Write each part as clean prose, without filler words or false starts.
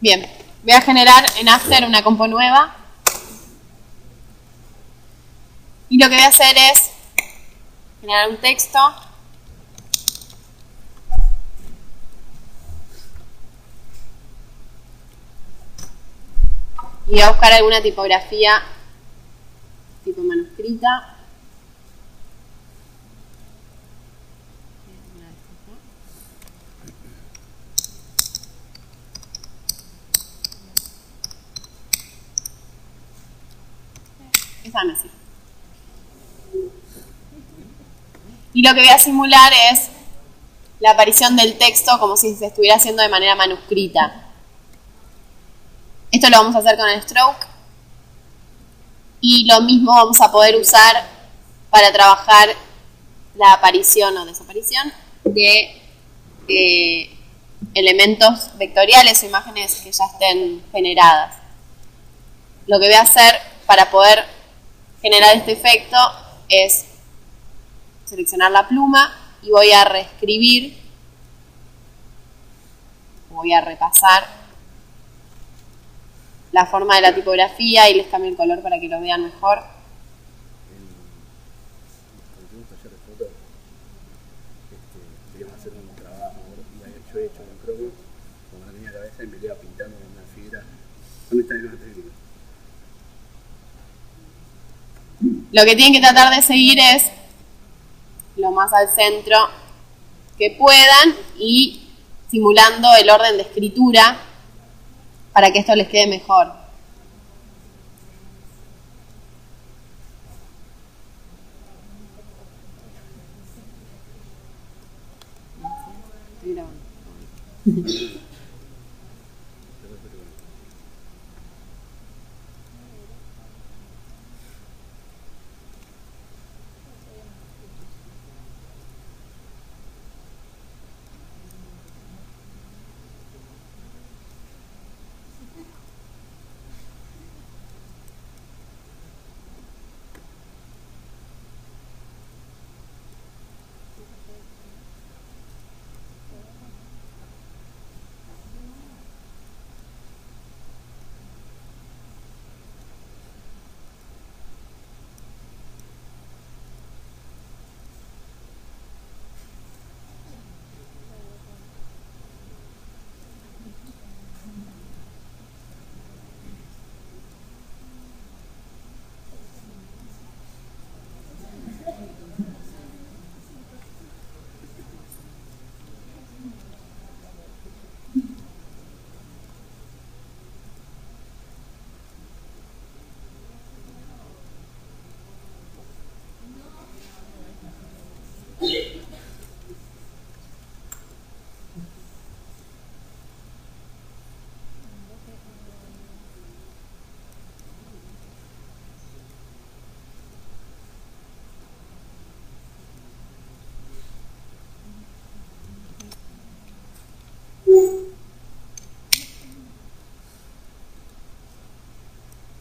Bien, voy a generar en After una compo nueva. Y lo que voy a hacer es generar un texto. Y voy a buscar alguna tipografía tipo manuscrita. Esa me sirve. Y lo que voy a simular es la aparición del texto como si se estuviera haciendo de manera manuscrita. Esto lo vamos a hacer con el stroke. Y lo mismo vamos a poder usar para trabajar la aparición o desaparición de elementos vectoriales o imágenes que ya estén generadas. Lo que voy a hacer para poder generar este efecto es seleccionar la pluma y voy a reescribir, voy a repasar la forma de la tipografía y les cambio el color para que lo vean mejor. Hacer un trabajo y yo he hecho un cromo como no tenía cabeza y me iba pintando con una fibra con esta misma técnica. Lo que tienen que tratar de seguir es lo más al centro que puedan y simulando el orden de escritura para que esto les quede mejor.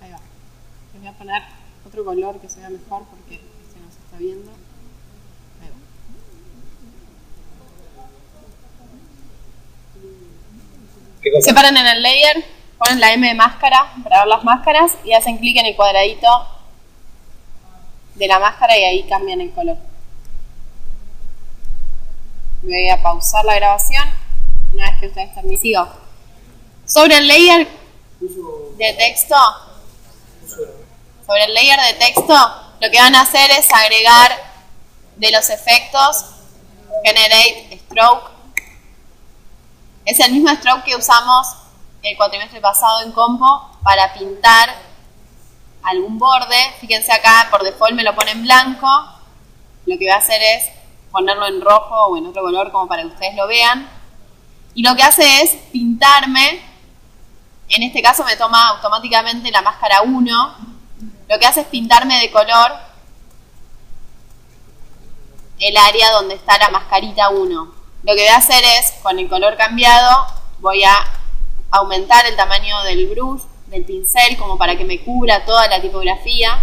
Ahí va. Les voy a poner otro color que se vea mejor porque se nos está viendo. Ahí va. Se paran en el layer, ponen la M de máscara para ver las máscaras y hacen clic en el cuadradito de la máscara y ahí cambian el color. Voy a pausar la grabación una vez que ustedes terminen. Sigo. Sobre el layer de texto, lo que van a hacer es agregar de los efectos Generate Stroke. Es el mismo stroke que usamos el cuatrimestre pasado en Compo para pintar algún borde. Fíjense acá, por default me lo pone en blanco. Lo que voy a hacer es ponerlo en rojo o en otro color como para que ustedes lo vean. Y lo que hace es pintarme, en este caso me toma automáticamente la máscara 1. Lo que hace es pintarme de color el área donde está la mascarita 1. Lo que voy a hacer es, con el color cambiado, voy a aumentar el tamaño del brush, del pincel, como para que me cubra toda la tipografía.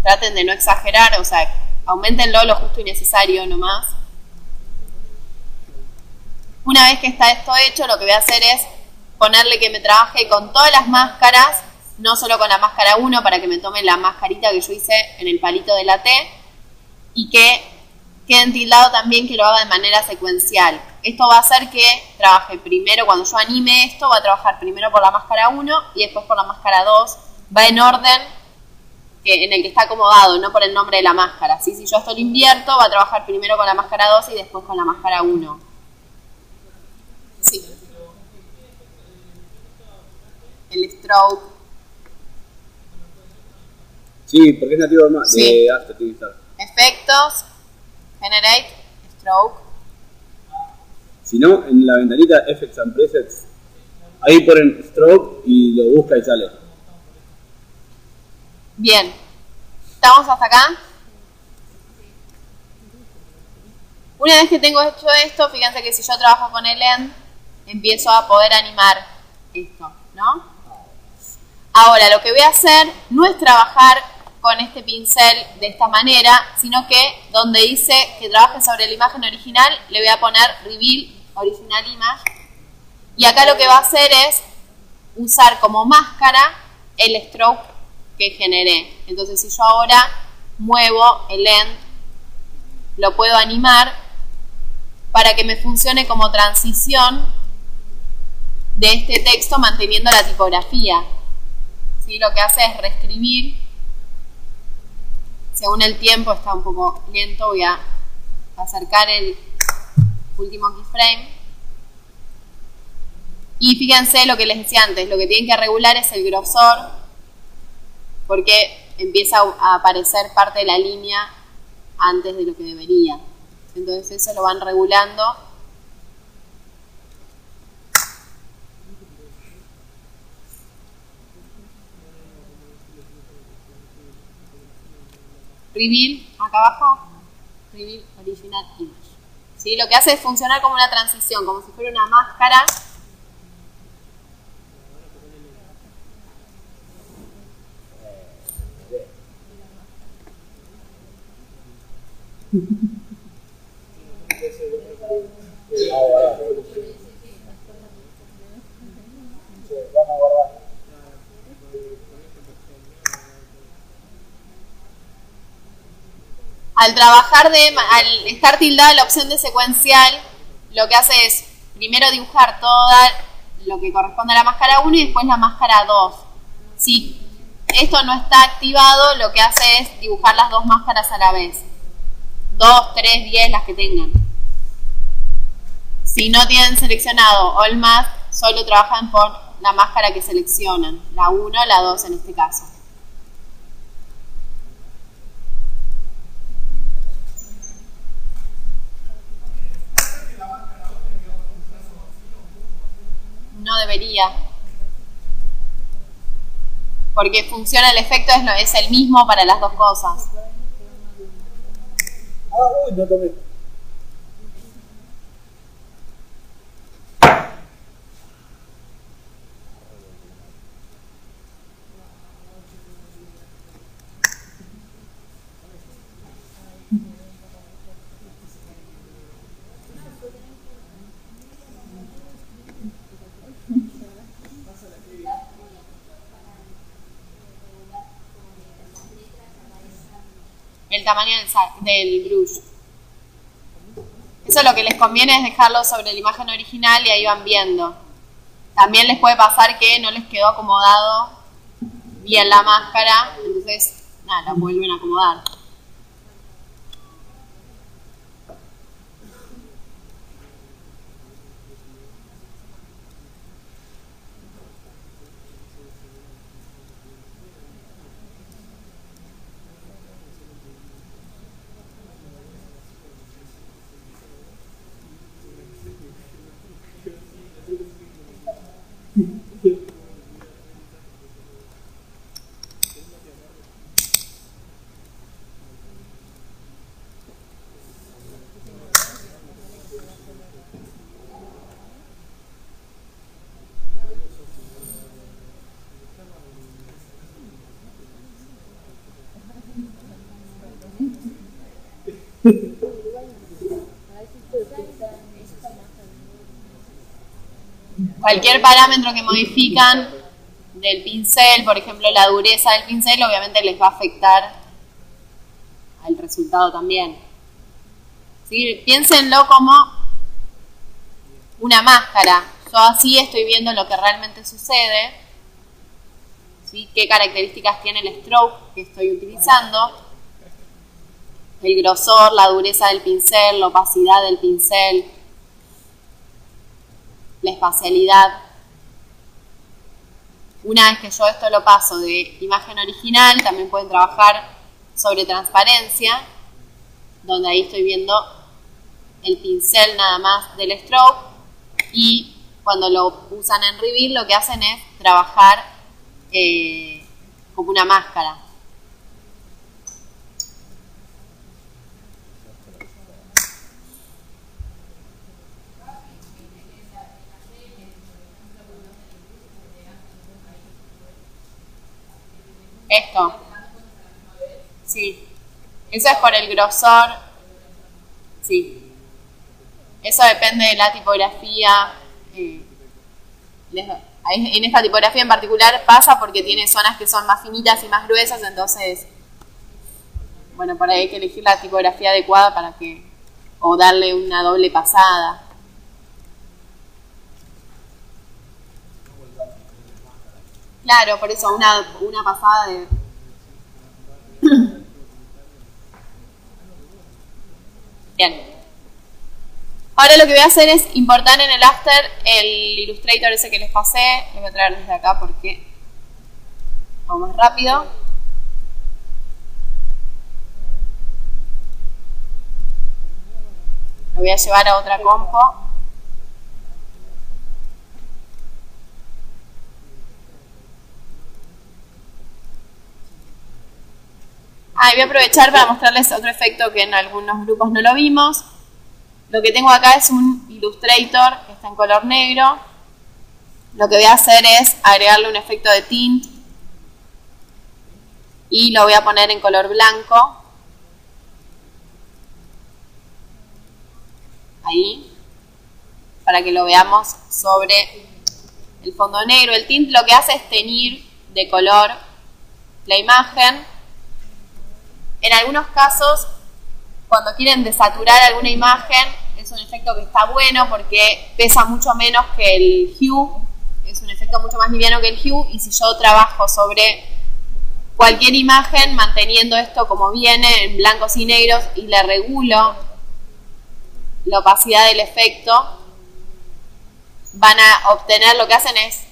Traten de no exagerar, o sea, aumentenlo lo justo y necesario nomás. Una vez que está esto hecho, lo que voy a hacer es ponerle que me trabaje con todas las máscaras, no solo con la máscara 1 para que me tome la mascarita que yo hice en el palito de la T, y que quede tildado también que lo haga de manera secuencial. Esto va a hacer que trabaje primero, cuando yo anime esto, va a trabajar primero por la máscara 1 y después por la máscara 2. Va en orden en el que está acomodado, no por el nombre de la máscara. ¿Sí? Si yo esto lo invierto, va a trabajar primero con la máscara 2 y después con la máscara 1. Sí. El stroke. Sí, porque es nativo de After, tiene que estar. Efectos, Generate, Stroke. Si no, en la ventanita Effects and Presets, ahí ponen Stroke y lo busca y sale. Bien. ¿Estamos hasta acá? Una vez que tengo hecho esto, fíjense que si yo trabajo con el end, empiezo a poder animar esto, ¿no? Ahora, lo que voy a hacer no es trabajar con este pincel de esta manera, sino que donde dice que trabaje sobre la imagen original, le voy a poner Reveal Original Image. Y acá lo que va a hacer es usar como máscara el stroke que generé. Entonces, si yo ahora muevo el end, lo puedo animar para que me funcione como transición de este texto manteniendo la tipografía. ¿Sí? Lo que hace es reescribir. Según el tiempo está un poco lento, voy a acercar el último keyframe. Y fíjense lo que les decía antes, lo que tienen que regular es el grosor, porque empieza a aparecer parte de la línea antes de lo que debería. Entonces eso lo van regulando. Reveal, acá abajo, Reveal Original Image. ¿Sí? Lo que hace es funcionar como una transición, como si fuera una máscara. Al trabajar al estar tildada la opción de secuencial, lo que hace es primero dibujar toda lo que corresponde a la máscara 1 y después la máscara 2. Si esto no está activado, lo que hace es dibujar las dos máscaras a la vez. 2, 3, 10, las que tengan. Si no tienen seleccionado All Mask, solo trabajan por la máscara que seleccionan. La 1, la 2 en este caso. No debería. Porque funciona el efecto, es el mismo para las dos cosas. Uy, no tomé. El tamaño del brush. Eso lo que les conviene es dejarlo sobre la imagen original y ahí van viendo. También les puede pasar que no les quedó acomodado bien la máscara, entonces nada, la vuelven a acomodar. Cualquier parámetro que modifican del pincel, por ejemplo la dureza del pincel, obviamente les va a afectar al resultado también. ¿Sí? Piénsenlo como una máscara. Yo así estoy viendo lo que realmente sucede, ¿sí? Qué características tiene el stroke que estoy utilizando, el grosor, la dureza del pincel, la opacidad del pincel, la espacialidad. Una vez que yo esto lo paso de imagen original, también pueden trabajar sobre transparencia, donde ahí estoy viendo el pincel nada más del stroke, y cuando lo usan en Reveal lo que hacen es trabajar como una máscara. Esto. Sí. Eso es por el grosor. Sí. Eso depende de la tipografía. En esta tipografía en particular pasa porque tiene zonas que son más finitas y más gruesas, entonces, bueno, por ahí hay que elegir la tipografía adecuada para que, o darle una doble pasada. Claro, por eso una pasada de... Bien. Ahora lo que voy a hacer es importar en el After el Illustrator ese que les pasé. Lo voy a traer desde acá porque vamos más rápido. Lo voy a llevar a otra compo. Y voy a aprovechar para mostrarles otro efecto que en algunos grupos no lo vimos. Lo que tengo acá es un Illustrator que está en color negro. Lo que voy a hacer es agregarle un efecto de tint y lo voy a poner en color blanco. Ahí, para que lo veamos sobre el fondo negro. El tint lo que hace es teñir de color la imagen. En algunos casos, cuando quieren desaturar alguna imagen, es un efecto que está bueno porque pesa mucho menos que el hue. Es un efecto mucho más liviano que el hue, y si yo trabajo sobre cualquier imagen manteniendo esto como viene, en blancos y negros, y le regulo la opacidad del efecto, van a obtener, lo que hacen es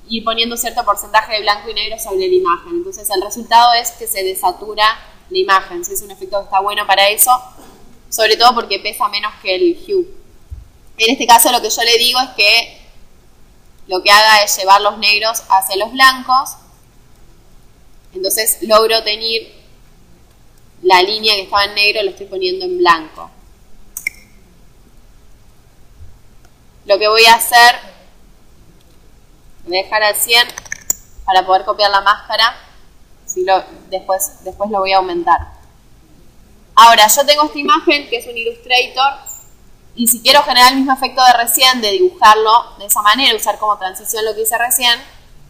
ir poniendo cierto porcentaje de blanco y negro sobre la imagen. Entonces el resultado es que se desatura la imagen. Es un efecto que está bueno para eso, sobre todo porque pesa menos que el hue. En este caso lo que yo le digo es que lo que haga es llevar los negros hacia los blancos. Entonces logro teñir la línea que estaba en negro, lo estoy poniendo en blanco. Lo que voy a hacer, voy a dejar al 100 para poder copiar la máscara. Después lo voy a aumentar. Ahora, yo tengo esta imagen que es un Illustrator, y si quiero generar el mismo efecto de recién, de dibujarlo de esa manera, usar como transición lo que hice recién,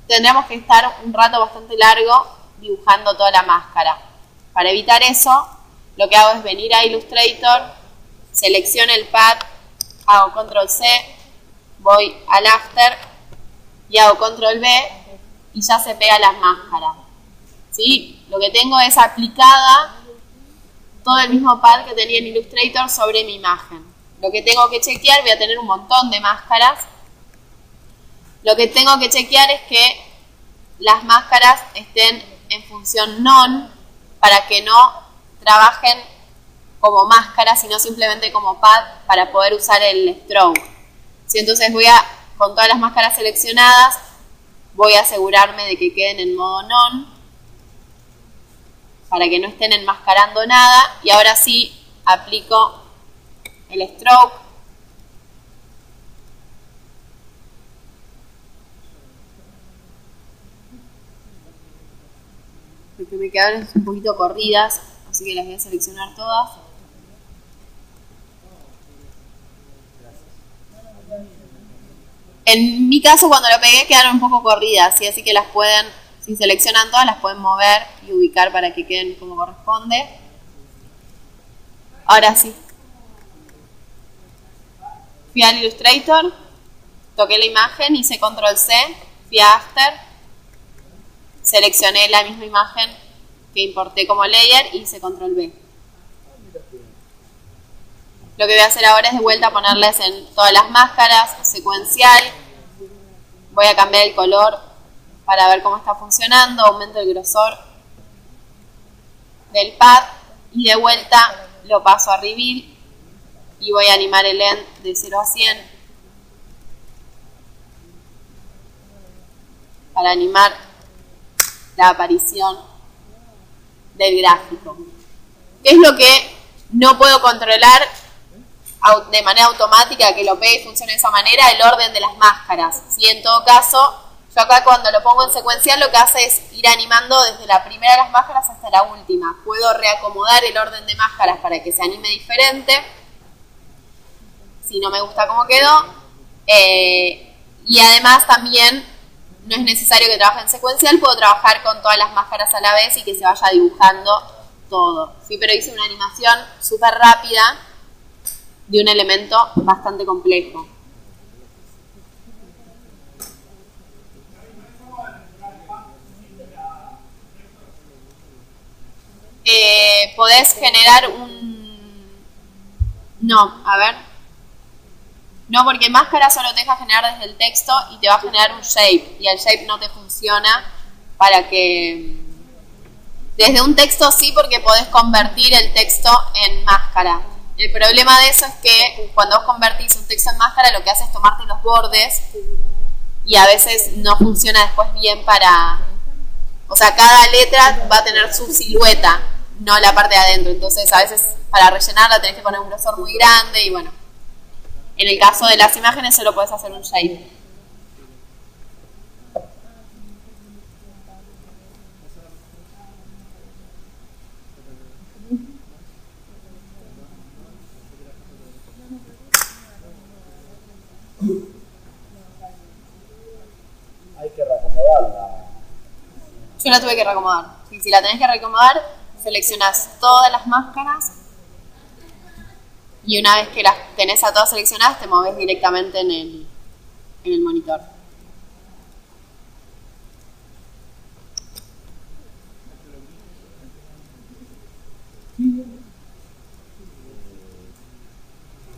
tendríamos que estar un rato bastante largo dibujando toda la máscara. Para evitar eso, lo que hago es venir a Illustrator, selecciono el pad, hago Control C, voy al After y hago Control V, y ya se pega las máscaras. ¿Sí? Lo que tengo es aplicada todo el mismo pad que tenía en Illustrator sobre mi imagen. Lo que tengo que chequear, voy a tener un montón de máscaras. Lo que tengo que chequear es que las máscaras estén en función none, para que no trabajen como máscaras, sino simplemente como pad para poder usar el stroke. ¿Sí? Entonces con todas las máscaras seleccionadas, voy a asegurarme de que queden en modo none, para que no estén enmascarando nada, y ahora sí aplico el stroke. Porque me quedaron un poquito corridas, así que las voy a seleccionar todas. En mi caso, cuando lo pegué, quedaron un poco corridas, ¿sí? Así que las pueden, si seleccionan todas, las pueden mover y ubicar para que queden como corresponde. Ahora sí. Fui al Illustrator, toqué la imagen, hice Control C, fui a After, seleccioné la misma imagen que importé como layer y hice Control B. Lo que voy a hacer ahora es de vuelta ponerles en todas las máscaras, secuencial. Voy a cambiar el color para ver cómo está funcionando, aumento el grosor del pad y de vuelta lo paso a Reveal y voy a animar el end de 0 a 100 para animar la aparición del gráfico. ¿Qué es lo que no puedo controlar de manera automática, que lo pegue y funcione de esa manera? El orden de las máscaras. ¿Sí? En todo caso, yo acá cuando lo pongo en secuencial lo que hace es ir animando desde la primera de las máscaras hasta la última. Puedo reacomodar el orden de máscaras para que se anime diferente, si no me gusta cómo quedó. Y además también no es necesario que trabaje en secuencial, puedo trabajar con todas las máscaras a la vez y que se vaya dibujando todo. Sí, pero hice una animación súper rápida de un elemento bastante complejo. Podés generar un... No, a ver. No, porque máscara solo te deja generar desde el texto y te va a generar un shape. Y el shape no te funciona para que... Desde un texto sí, porque podés convertir el texto en máscara. El problema de eso es que cuando vos convertís un texto en máscara, lo que hace es tomarte los bordes y a veces no funciona después bien para... O sea, cada letra va a tener su silueta, no la parte de adentro. Entonces, a veces para rellenarla tenés que poner un grosor muy grande y bueno. En el caso de las imágenes solo podés hacer un shape. Hay que reacomodarla. Yo la tuve que reacomodar. Y si la tenés que reacomodar, seleccionás todas las máscaras y una vez que las tenés a todas seleccionadas, te moves directamente en el monitor.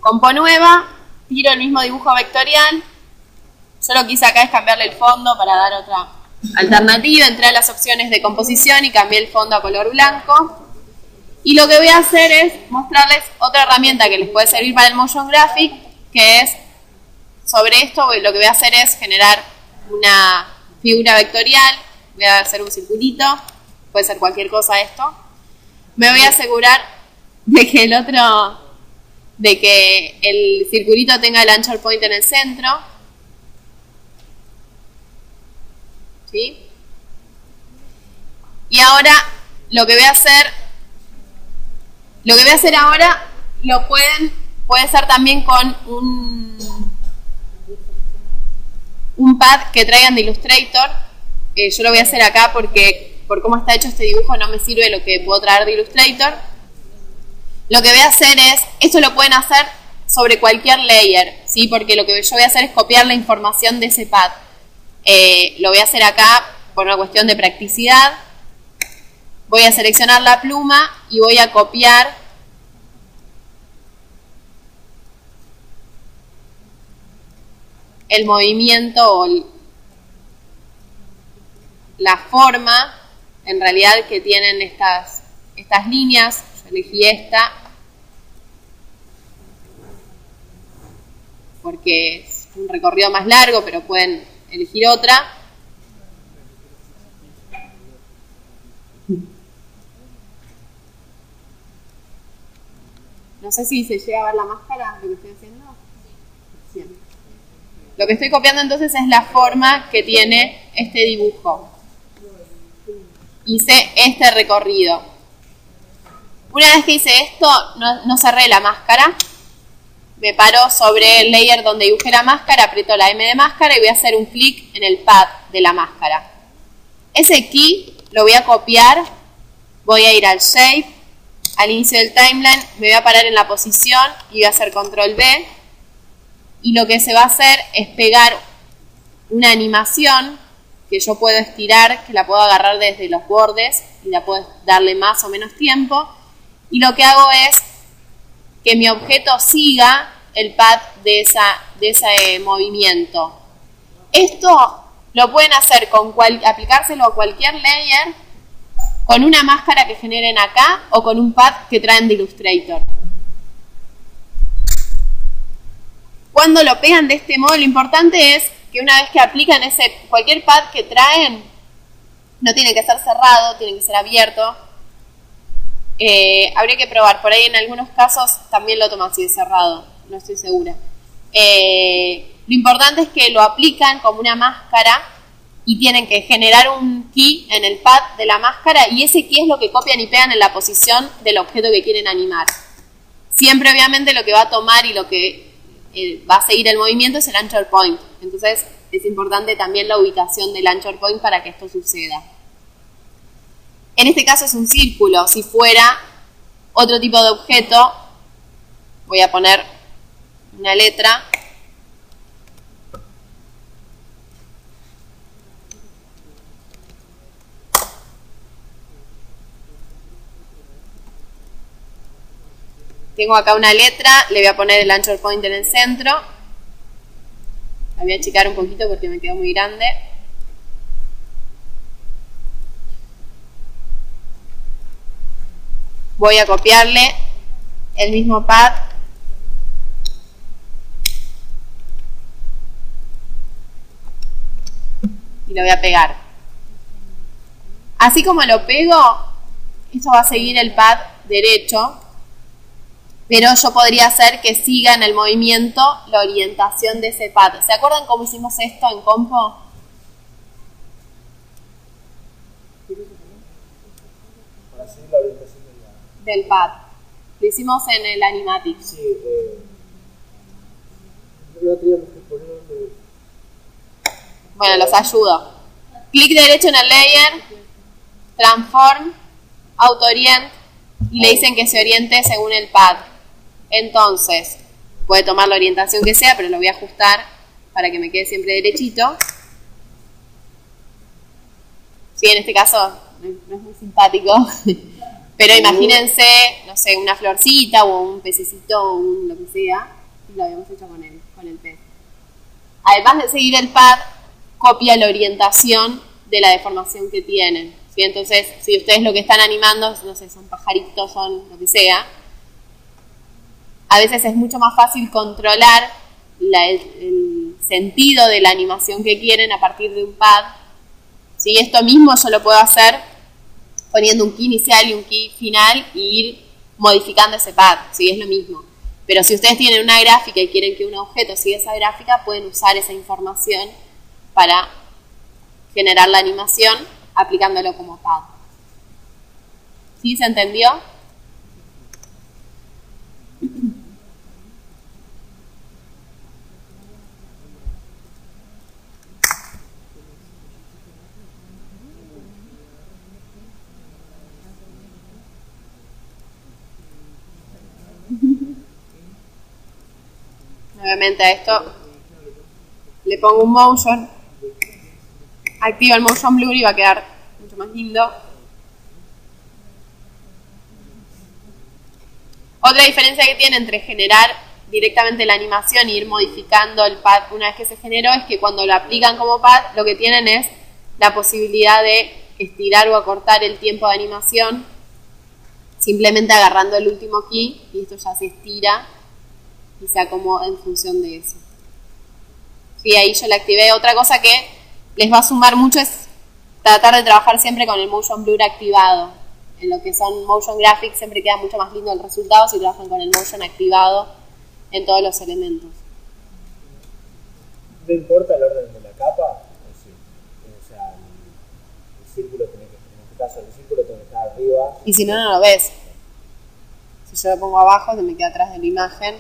Compo nueva, tiro el mismo dibujo vectorial. Yo lo que hice acá es cambiarle el fondo para dar otra alternativa. Entré a las opciones de composición y cambié el fondo a color blanco. Y lo que voy a hacer es mostrarles otra herramienta que les puede servir para el motion graphic, que es, sobre esto lo que voy a hacer es generar una figura vectorial. Voy a hacer un circulito, puede ser cualquier cosa esto. Me voy a asegurar de que el circulito tenga el anchor point en el centro. ¿Sí? Y ahora lo que voy a hacer ahora puede ser también con un pad que traigan de Illustrator. Yo lo voy a hacer acá porque por cómo está hecho este dibujo no me sirve lo que puedo traer de Illustrator. Lo que voy a hacer es, esto lo pueden hacer sobre cualquier layer, ¿sí? Porque lo que yo voy a hacer es copiar la información de ese pad. Lo voy a hacer acá por una cuestión de practicidad. Voy a seleccionar la pluma y voy a copiar el movimiento o la forma en realidad que tienen estas líneas. Yo elegí esta porque es un recorrido más largo, pero pueden elegir otra. No sé si se llega a ver la máscara, lo que estoy haciendo. Bien. Lo que estoy copiando entonces es la forma que tiene este dibujo. Hice este recorrido. Una vez que hice esto, no cerré la máscara. me paro sobre el layer donde dibujé la máscara, aprieto la M de máscara y voy a hacer un clic en el pad de la máscara. Ese key lo voy a copiar, voy a ir al shape, al inicio del timeline, me voy a parar en la posición y voy a hacer control B. Y lo que se va a hacer es pegar una animación que yo puedo estirar, que la puedo agarrar desde los bordes y la puedo darle más o menos tiempo. Y lo que hago es que mi objeto siga el pad de ese movimiento. Esto lo pueden hacer aplicárselo a cualquier layer, con una máscara que generen acá o con un pad que traen de Illustrator. Cuando lo pegan de este modo, lo importante es que una vez que aplican cualquier pad que traen, no tiene que ser cerrado, tiene que ser abierto. Habría que probar, por ahí en algunos casos también lo toman así de cerrado, no estoy segura. Lo importante es que lo aplican como una máscara y tienen que generar un key en el pad de la máscara y ese key es lo que copian y pegan en la posición del objeto que quieren animar. Siempre obviamente lo que va a tomar y lo que va a seguir el movimiento es el anchor point. Entonces es importante también la ubicación del anchor point para que esto suceda. En este caso es un círculo. Si fuera otro tipo de objeto, voy a poner una letra. Tengo acá una letra, le voy a poner el anchor point en el centro. La voy a achicar un poquito porque me quedó muy grande. Voy a copiarle el mismo pad. Y lo voy a pegar. Así como lo pego, esto va a seguir el pad derecho. Pero yo podría hacer que siga en el movimiento la orientación de ese pad. ¿Se acuerdan cómo hicimos esto en Compo? Para seguir la orientación del pad. Lo hicimos en el Animatic. Sí, no teníamos que ponerle... Bueno, los ayudo. Clic derecho en el layer, transform, auto orient y le dicen que se oriente según el pad. Entonces, puede tomar la orientación que sea, pero lo voy a ajustar para que me quede siempre derechito. Sí, en este caso no es muy simpático, pero imagínense, no sé, una florcita o un pececito o lo que sea, y lo habíamos hecho con el pez. Además de seguir el pad, copia la orientación de la deformación que tienen. ¿Sí? Entonces, si ustedes lo que están animando, no sé, son pajaritos, son lo que sea, a veces es mucho más fácil controlar el sentido de la animación que quieren a partir de un pad. ¿Sí? Esto mismo yo lo puedo hacer poniendo un key inicial y un key final e ir modificando ese pad. ¿Sí? Es lo mismo. Pero si ustedes tienen una gráfica y quieren que un objeto siga esa gráfica, pueden usar esa información para generar la animación aplicándolo como pad. ¿Sí? ¿Se entendió? Nuevamente a esto le pongo un motion, activo el motion blur y va a quedar mucho más lindo. Otra diferencia que tiene entre generar directamente la animación e ir modificando el pad una vez que se generó es que cuando lo aplican como pad lo que tienen es la posibilidad de estirar o acortar el tiempo de animación simplemente agarrando el último key y esto ya se estira y se acomoda en función de eso. Sí, ahí yo le activé. Otra cosa que les va a sumar mucho es tratar de trabajar siempre con el motion blur activado. En lo que son motion graphics siempre queda mucho más lindo el resultado si trabajan con el motion activado en todos los elementos. ¿No importa el orden de la capa? O sea, el círculo tiene que, en este caso el círculo tiene que estar arriba. Y si no, no lo ves. Si yo lo pongo abajo, se me queda atrás de la imagen.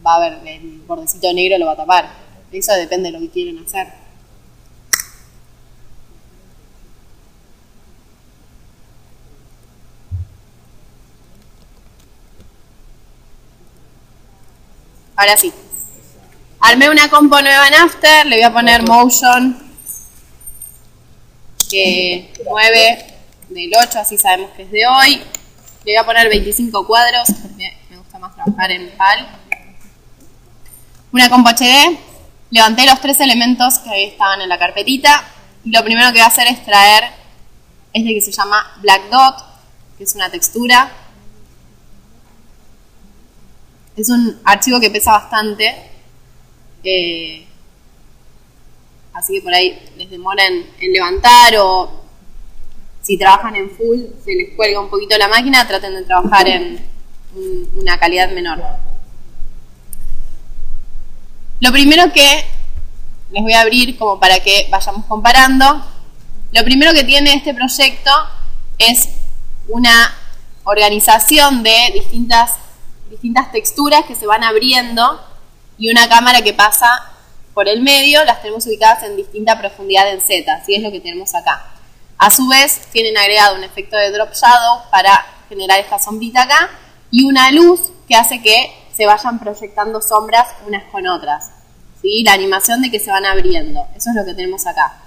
va a haber el bordecito negro, lo va a tapar. Eso depende de lo que quieren hacer. Ahora sí. Armé una compo nueva en After, le voy a poner Motion 9 del 8, así sabemos que es de hoy. Le voy a poner 25 cuadros, porque me gusta más trabajar en PAL. Una compo HD, levanté los 3 elementos que estaban en la carpetita, y lo primero que voy a hacer es traer este que se llama Black Dot, que es una textura. Es un archivo que pesa bastante, así que por ahí les demora en levantar, o si trabajan en full se les cuelga un poquito la máquina, traten de trabajar en una calidad menor. Lo primero que les voy a abrir como para que vayamos comparando, lo primero que tiene este proyecto es una organización de distintas texturas que se van abriendo y una cámara que pasa por el medio. Las tenemos ubicadas en distinta profundidad en Z, así es lo que tenemos acá. A su vez tienen agregado un efecto de drop shadow para generar esta sombrita acá y una luz que hace que se vayan proyectando sombras unas con otras, ¿sí? La animación de que se van abriendo, eso es lo que tenemos acá.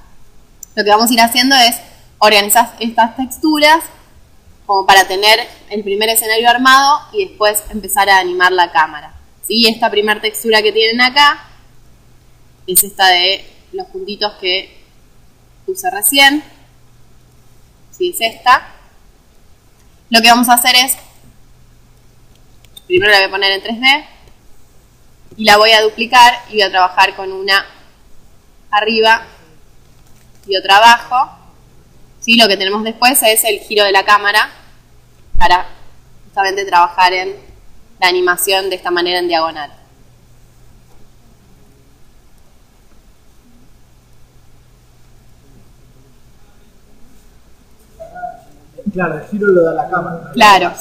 Lo que vamos a ir haciendo es organizar estas texturas como para tener el primer escenario armado y después empezar a animar la cámara, ¿sí? Esta primera textura que tienen acá es esta de los puntitos que puse recién, ¿sí? Es esta. Lo que vamos a hacer es, primero la voy a poner en 3D y la voy a duplicar y voy a trabajar con una arriba y otra abajo. ¿Sí? Lo que tenemos después es el giro de la cámara para justamente trabajar en la animación de esta manera en diagonal. Claro, el giro lo da la cámara. Claro.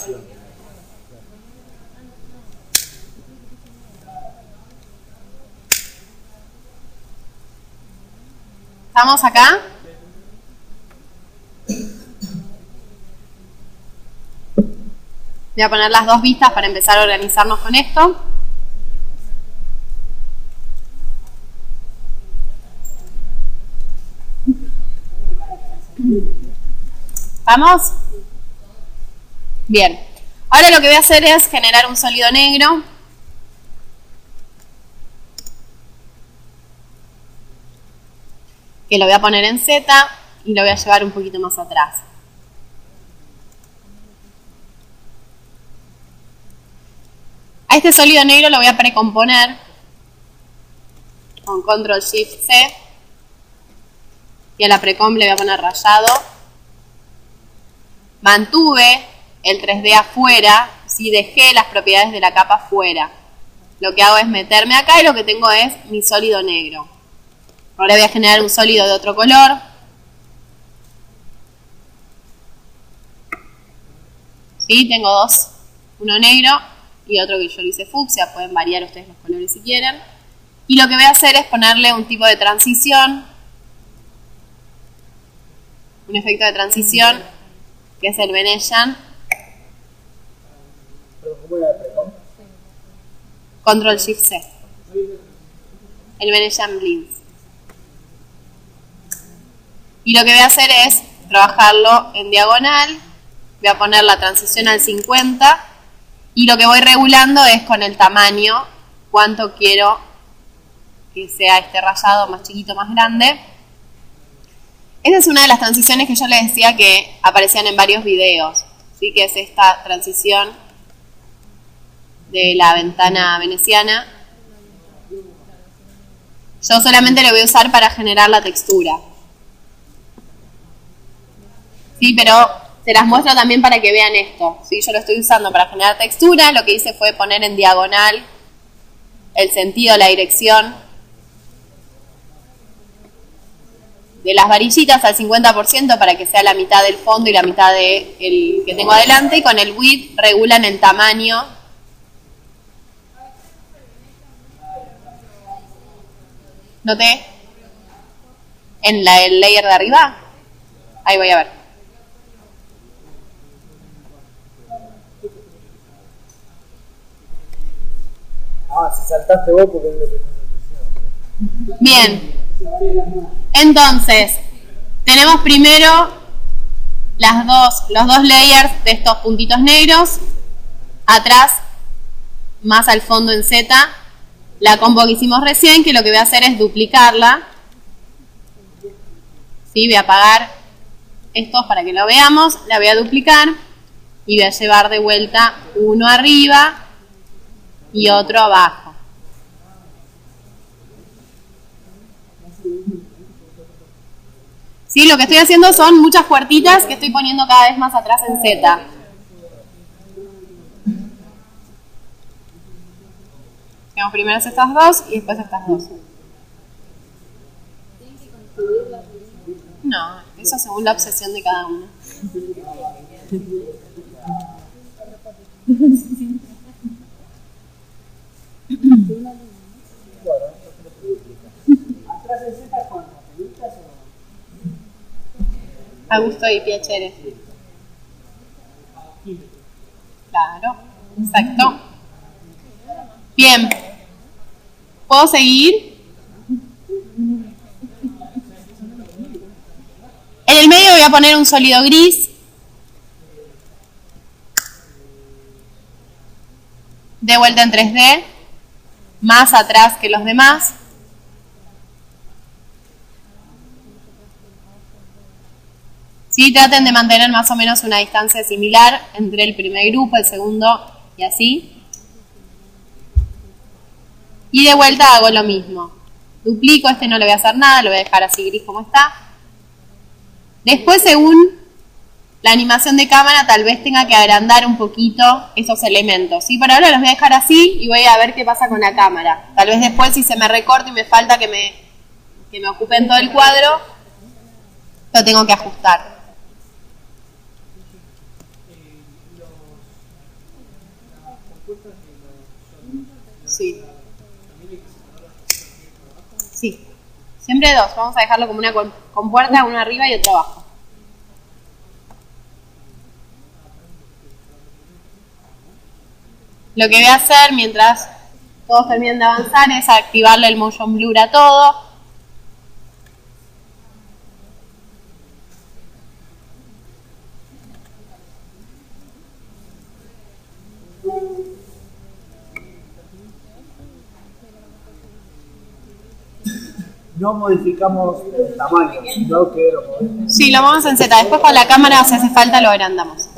¿Estamos acá? Voy a poner las dos vistas para empezar a organizarnos con esto. ¿Vamos? Bien. Ahora lo que voy a hacer es generar un sólido negro. Que lo voy a poner en Z y lo voy a llevar un poquito más atrás. A este sólido negro lo voy a precomponer con Ctrl+Shift+C y a la precomp le voy a poner rayado. Mantuve el 3D afuera, ¿sí? Dejé las propiedades de la capa afuera. Lo que hago es meterme acá y lo que tengo es mi sólido negro. Ahora voy a generar un sólido de otro color. ¿Sí? Tengo dos, uno negro y otro que yo le hice fucsia, pueden variar ustedes los colores si quieren. Y lo que voy a hacer es ponerle un tipo de transición, un efecto de transición, que es el Venetian. Ctrl+Shift+C. El Venetian Blends. Y lo que voy a hacer es trabajarlo en diagonal. Voy a poner la transición al 50. Y lo que voy regulando es con el tamaño, cuánto quiero que sea este rayado, más chiquito, más grande. Esa es una de las transiciones que yo les decía que aparecían en varios videos, ¿sí? Que es esta transición de la ventana veneciana. Yo solamente lo voy a usar para generar la textura. Sí, pero se las muestro también para que vean esto. ¿Sí? Yo lo estoy usando para generar textura. Lo que hice fue poner en diagonal el sentido, la dirección de las varillitas al 50% para que sea la mitad del fondo y la mitad del que tengo adelante. Y con el width regulan el tamaño ¿Noté? En el layer de arriba. Ahí voy a ver. Si saltaste vos porque no le prestaste atención. Bien. Entonces, tenemos primero los dos layers de estos puntitos negros. Atrás, más al fondo en Z, la combo que hicimos recién, que lo que voy a hacer es duplicarla. ¿Sí? Voy a apagar estos para que lo veamos. La voy a duplicar y voy a llevar de vuelta uno arriba y otro abajo. ¿Sí? Lo que estoy haciendo son muchas puertitas que estoy poniendo cada vez más atrás en Z. Hacemos primero estas dos y después estas dos. No, eso según la obsesión de cada uno. A gusto y piacere. Claro, exacto. Bien. ¿Puedo seguir? En el medio voy a poner un sólido gris. De vuelta en 3D. Más atrás que los demás. Sí, traten de mantener más o menos una distancia similar entre el primer grupo, el segundo y así. Y de vuelta hago lo mismo. Duplico, este no le voy a hacer nada, lo voy a dejar así gris como está. Después, según la animación de cámara, tal vez tenga que agrandar un poquito esos elementos. ¿Sí? Por ahora los voy a dejar así y voy a ver qué pasa con la cámara. Tal vez después, si se me recorta y me falta que me ocupen todo el cuadro, lo tengo que ajustar. Sí. Sí. Siempre dos. Vamos a dejarlo como una compuerta, uno arriba y otro abajo. Lo que voy a hacer mientras todos terminen de avanzar es activarle el motion blur a todo. No modificamos el tamaño, sino que lo podemos. Sí, lo vamos en Z. Después con la cámara, si hace falta, lo agrandamos.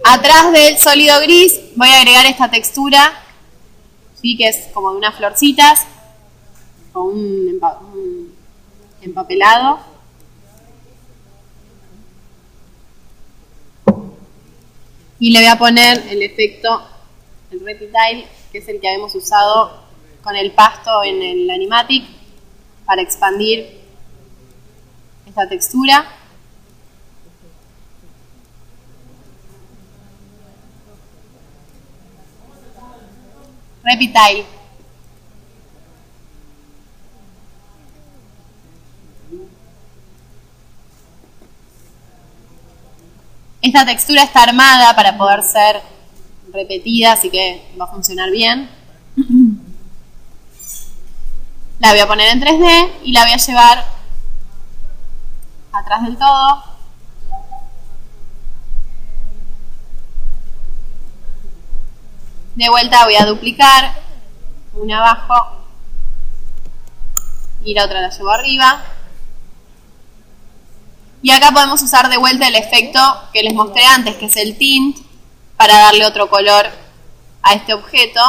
Atrás del sólido gris voy a agregar esta textura, ¿sí? Que es como de unas florcitas, con un empapelado. Y le voy a poner el efecto, el Reptile, que es el que habíamos usado con el pasto en el Animatic para expandir esta textura. Reptile. Esta textura está armada para poder ser repetida, así que va a funcionar bien. La voy a poner en 3D y la voy a llevar atrás del todo. De vuelta voy a duplicar una abajo y la otra la llevo arriba. Y acá podemos usar de vuelta el efecto que les mostré antes, que es el tint, para darle otro color a este objeto.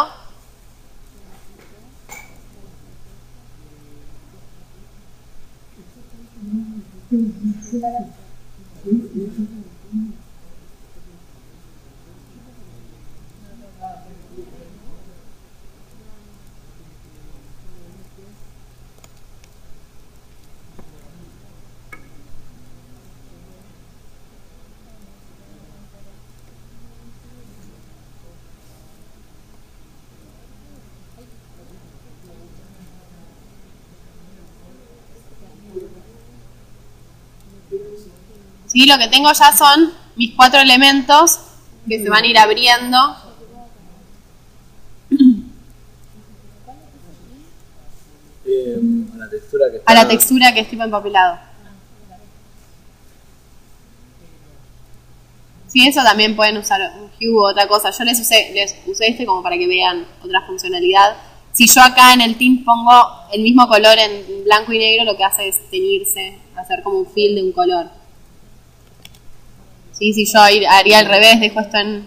¿Sí? Lo que tengo ya son mis 4 elementos que se van a ir abriendo. A la textura que es tipo empapelado. Sí, eso también pueden usar un hue u otra cosa. Yo les usé este como para que vean otra funcionalidad. Si yo acá en el tint pongo el mismo color en blanco y negro, lo que hace es teñirse, hacer como un fill de un color. ¿Sí? Si yo haría al revés, dejo esto en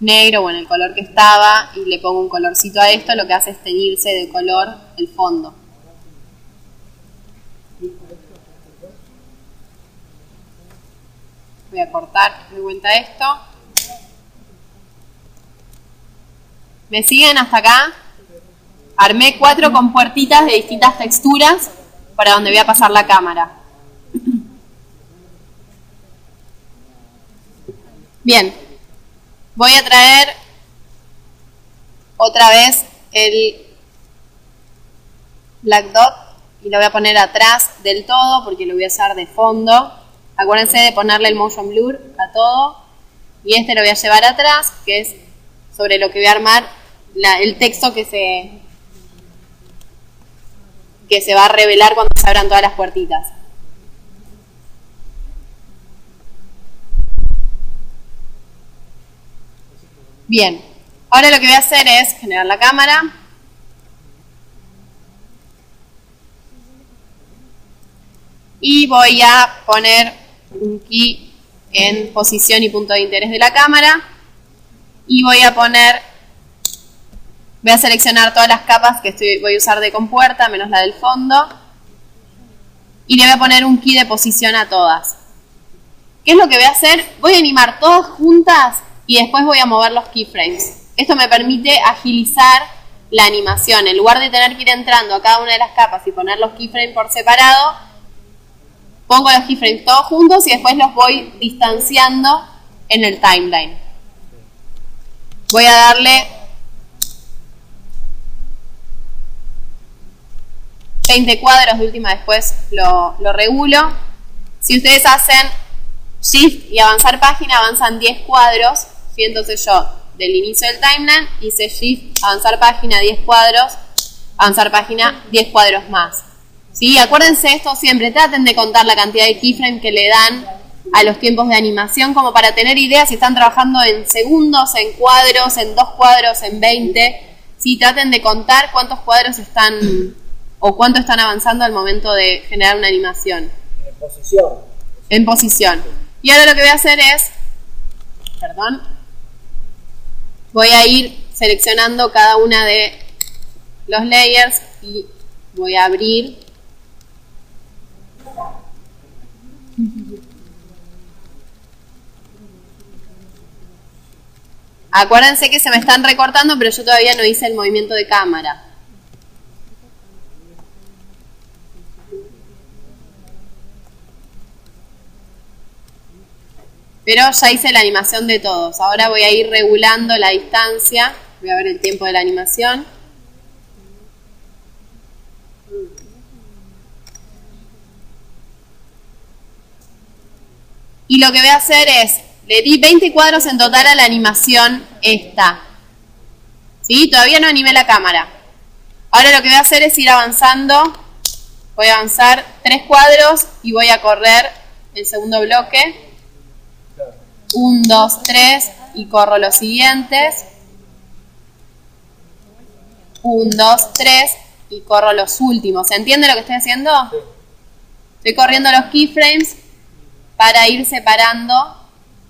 negro o en el color que estaba y le pongo un colorcito a esto, lo que hace es teñirse de color el fondo. Voy a cortar de vuelta esto. ¿Me siguen hasta acá? Armé 4 compuertitas de distintas texturas para donde voy a pasar la cámara. Bien, voy a traer otra vez el Black Dot y lo voy a poner atrás del todo porque lo voy a usar de fondo. Acuérdense de ponerle el Motion Blur a todo. Y este lo voy a llevar atrás, que es sobre lo que voy a armar el texto que se va a revelar cuando se abran todas las puertitas. Bien, ahora lo que voy a hacer es generar la cámara. Y voy a poner un key en posición y punto de interés de la cámara. Y voy a seleccionar todas las capas que voy a usar de compuerta, menos la del fondo. Y le voy a poner un key de posición a todas. ¿Qué es lo que voy a hacer? Voy a animar todas juntas y después voy a mover los keyframes. Esto me permite agilizar la animación. En lugar de tener que ir entrando a cada una de las capas y poner los keyframes por separado, pongo los keyframes todos juntos y después los voy distanciando en el timeline. Voy a darle 20 cuadros de última, después lo regulo. Si ustedes hacen Shift y avanzar página, avanzan 10 cuadros. ¿Sí? Entonces yo, del inicio del timeline, hice Shift, avanzar página, 10 cuadros, avanzar página, 10 cuadros más. ¿Sí? Acuérdense esto siempre, traten de contar la cantidad de keyframes que le dan a los tiempos de animación como para tener ideas si están trabajando en segundos, en cuadros, en 2 cuadros, en 20. ¿Sí? Traten de contar cuántos cuadros están o cuánto están avanzando al momento de generar una animación. En posición. En posición. Y ahora lo que voy a hacer es, voy a ir seleccionando cada una de los layers y voy a abrir. Acuérdense que se me están recortando, pero yo todavía no hice el movimiento de cámara. Pero ya hice la animación de todos. Ahora voy a ir regulando la distancia. Voy a ver el tiempo de la animación. Y lo que voy a hacer es, le di 20 cuadros en total a la animación esta. ¿Sí? Todavía no animé la cámara. Ahora lo que voy a hacer es ir avanzando. Voy a avanzar 3 cuadros y voy a correr el segundo bloque. 1, 2, 3 y corro los siguientes. 1, 2, 3 y corro los últimos. ¿Se entiende lo que estoy haciendo? Sí. Estoy corriendo los keyframes para ir separando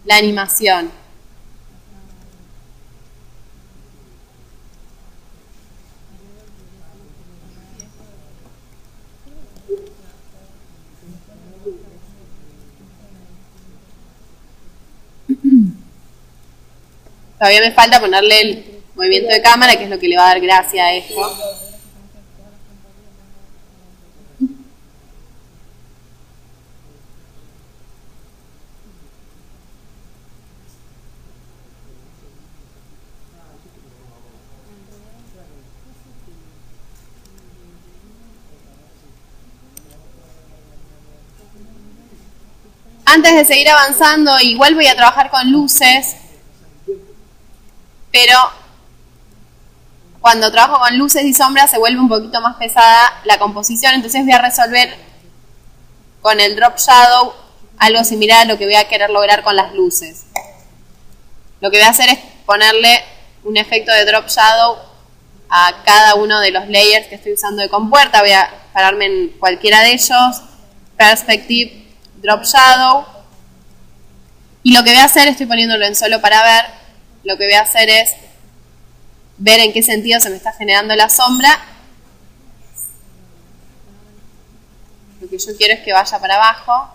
la animación. Todavía me falta ponerle el movimiento de cámara, que es lo que le va a dar gracia a esto. Antes de seguir avanzando, igual voy a trabajar con luces, pero cuando trabajo con luces y sombras se vuelve un poquito más pesada la composición, entonces voy a resolver con el drop shadow algo similar a lo que voy a querer lograr con las luces. Lo que voy a hacer es ponerle un efecto de drop shadow a cada uno de los layers que estoy usando de compuerta. Voy a pararme en cualquiera de ellos, perspective, drop shadow, y lo que voy a hacer, estoy poniéndolo en solo para ver, lo que voy a hacer es ver en qué sentido se me está generando la sombra. Lo que yo quiero es que vaya para abajo.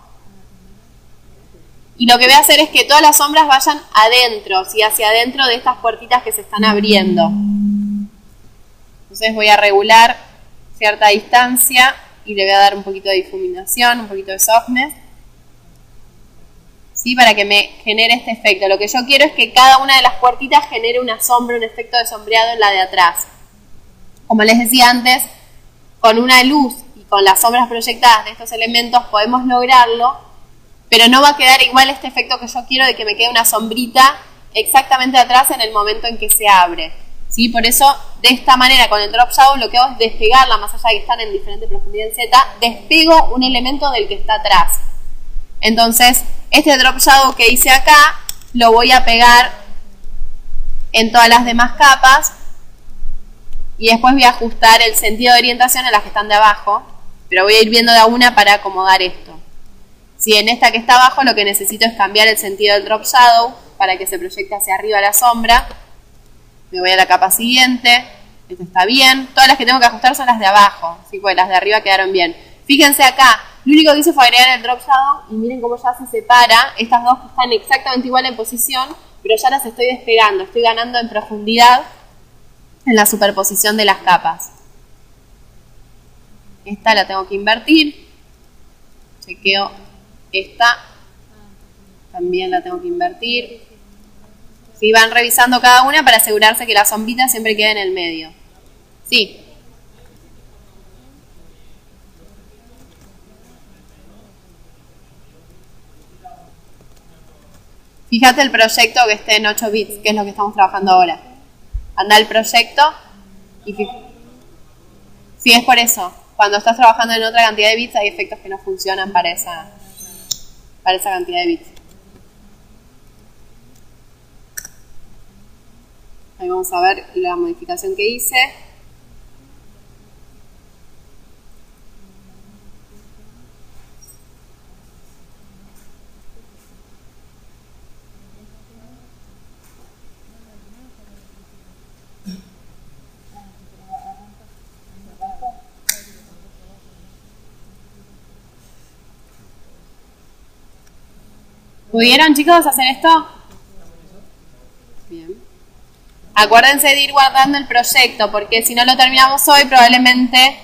Y lo que voy a hacer es que todas las sombras vayan adentro, ¿sí? Hacia adentro de estas puertitas que se están abriendo. Entonces voy a regular cierta distancia y le voy a dar un poquito de difuminación, un poquito de softness, ¿sí? Para que me genere este efecto. Lo que yo quiero es que cada una de las puertitas genere una sombra, un efecto de sombreado en la de atrás. Como les decía antes, con una luz y con las sombras proyectadas de estos elementos podemos lograrlo, pero no va a quedar igual este efecto que yo quiero de que me quede una sombrita exactamente atrás en el momento en que se abre, ¿sí? Por eso, de esta manera, con el drop shadow, lo que hago es despegarla, más allá de que están en diferente profundidad en Z, despego un elemento del que está atrás. Entonces, este drop shadow que hice acá, lo voy a pegar en todas las demás capas, y después voy a ajustar el sentido de orientación en las que están de abajo, pero voy a ir viendo de a una para acomodar esto. Si en esta que está abajo lo que necesito es cambiar el sentido del drop shadow para que se proyecte hacia arriba la sombra, me voy a la capa siguiente, esto está bien, todas las que tengo que ajustar son las de abajo, ¿sí? Pues las de arriba quedaron bien. Fíjense acá, lo único que hice fue agregar el drop shadow y miren cómo ya se separa, estas dos que están exactamente igual en posición, pero ya las estoy despegando, estoy ganando en profundidad en la superposición de las capas. Esta la tengo que invertir, chequeo. Esta también la tengo que invertir. ¿Sí? Van revisando cada una para asegurarse que la sombrita siempre quede en el medio. Sí. Fíjate el proyecto que esté en 8 bits, que es lo que estamos trabajando ahora. Anda el proyecto y sí, es por eso. Cuando estás trabajando en otra cantidad de bits hay efectos que no funcionan para esa cantidad de bits. Ahí vamos a ver la modificación que hice. ¿Pudieron, chicos, hacer esto? Bien. Acuérdense de ir guardando el proyecto, porque si no lo terminamos hoy, probablemente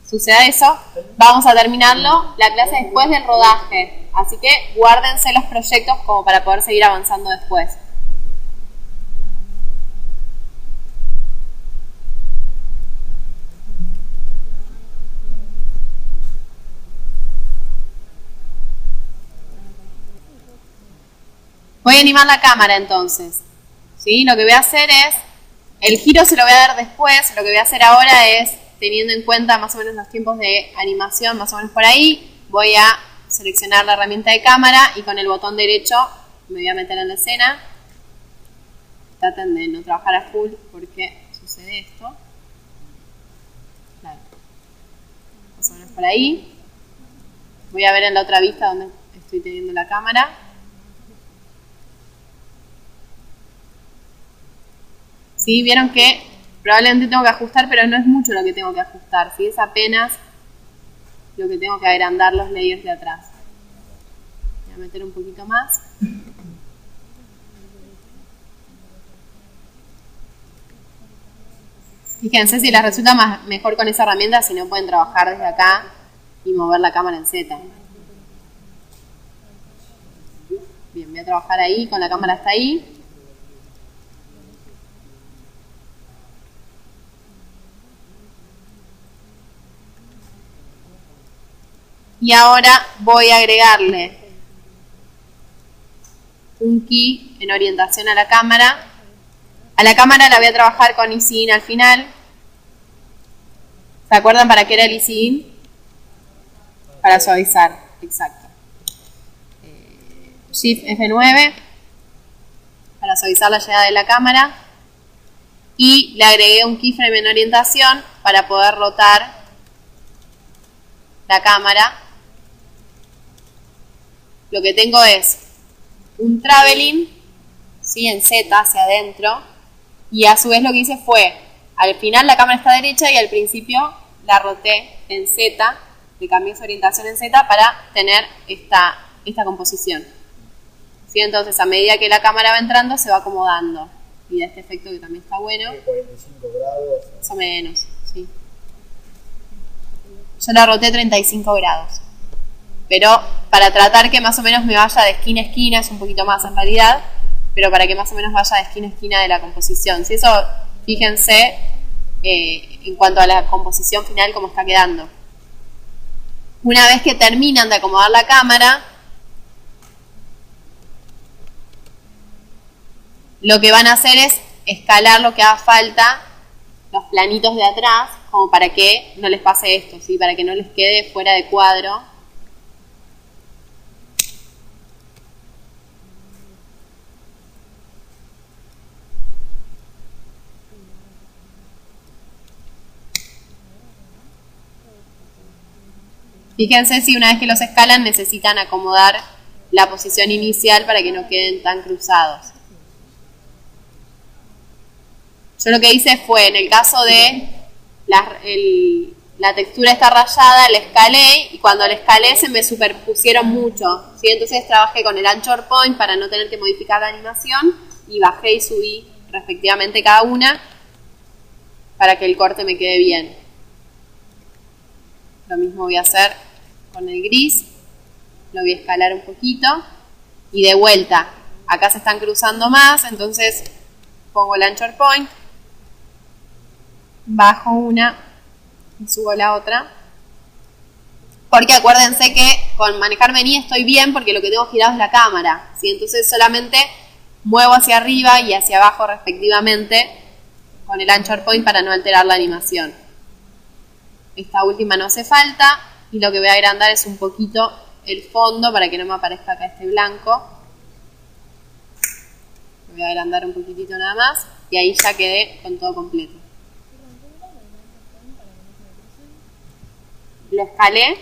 suceda eso. Vamos a terminarlo la clase después del rodaje. Así que guárdense los proyectos como para poder seguir avanzando después. Voy a animar la cámara entonces. ¿Sí? Lo que voy a hacer es, el giro se lo voy a dar después, lo que voy a hacer ahora es, teniendo en cuenta más o menos los tiempos de animación, más o menos por ahí, voy a seleccionar la herramienta de cámara y con el botón derecho me voy a meter en la escena. Traten de no trabajar a full porque sucede esto. Claro. Más o menos por ahí. Voy a ver en la otra vista donde estoy teniendo la cámara. ¿Sí? Vieron que probablemente tengo que ajustar, pero no es mucho lo que tengo que ajustar, ¿sí? Es apenas lo que tengo que agrandar los layers de atrás. Voy a meter un poquito más. Fíjense si les resulta mejor con esa herramienta, si no pueden trabajar desde acá y mover la cámara en Z. Bien, voy a trabajar ahí, con la cámara hasta ahí. Y ahora voy a agregarle un key en orientación a la cámara. A la cámara la voy a trabajar con Easy In al final. ¿Se acuerdan para qué era el Easy In? Para suavizar, exacto. Shift F9 para suavizar la llegada de la cámara. Y le agregué un keyframe en orientación para poder rotar la cámara. Lo que tengo es un traveling, ¿sí? En Z hacia adentro, y a su vez lo que hice fue, al final la cámara está derecha y al principio la roté en Z, le cambié su orientación en Z para tener esta composición, ¿sí? Entonces a medida que la cámara va entrando se va acomodando y da este efecto que también está bueno. 45 grados. Más o menos, sí. Yo la roté 35 grados. Pero para tratar que más o menos me vaya de esquina a esquina, es un poquito más en realidad, pero para que más o menos vaya de esquina a esquina de la composición. Si eso, fíjense en cuanto a la composición final cómo está quedando. Una vez que terminan de acomodar la cámara, lo que van a hacer es escalar lo que haga falta, los planitos de atrás, como para que no les pase esto, ¿sí? Para que no les quede fuera de cuadro. Fíjense si una vez que los escalan necesitan acomodar la posición inicial para que no queden tan cruzados. Yo lo que hice fue, en el caso de la textura está rayada, la escalé y cuando la escalé se me superpusieron mucho, ¿sí? Entonces trabajé con el anchor point para no tener que modificar la animación y bajé y subí respectivamente cada una para que el corte me quede bien. Lo mismo voy a hacer con el gris, lo voy a escalar un poquito y de vuelta, acá se están cruzando más, entonces pongo el anchor point, bajo una y subo la otra, porque acuérdense que con manejar menú estoy bien porque lo que tengo girado es la cámara, ¿sí? Entonces solamente muevo hacia arriba y hacia abajo respectivamente con el anchor point para no alterar la animación. Esta última no hace falta y lo que voy a agrandar es un poquito el fondo para que no me aparezca acá este blanco. Lo voy a agrandar un poquitito nada más y ahí ya quedé con todo completo. Lo escalé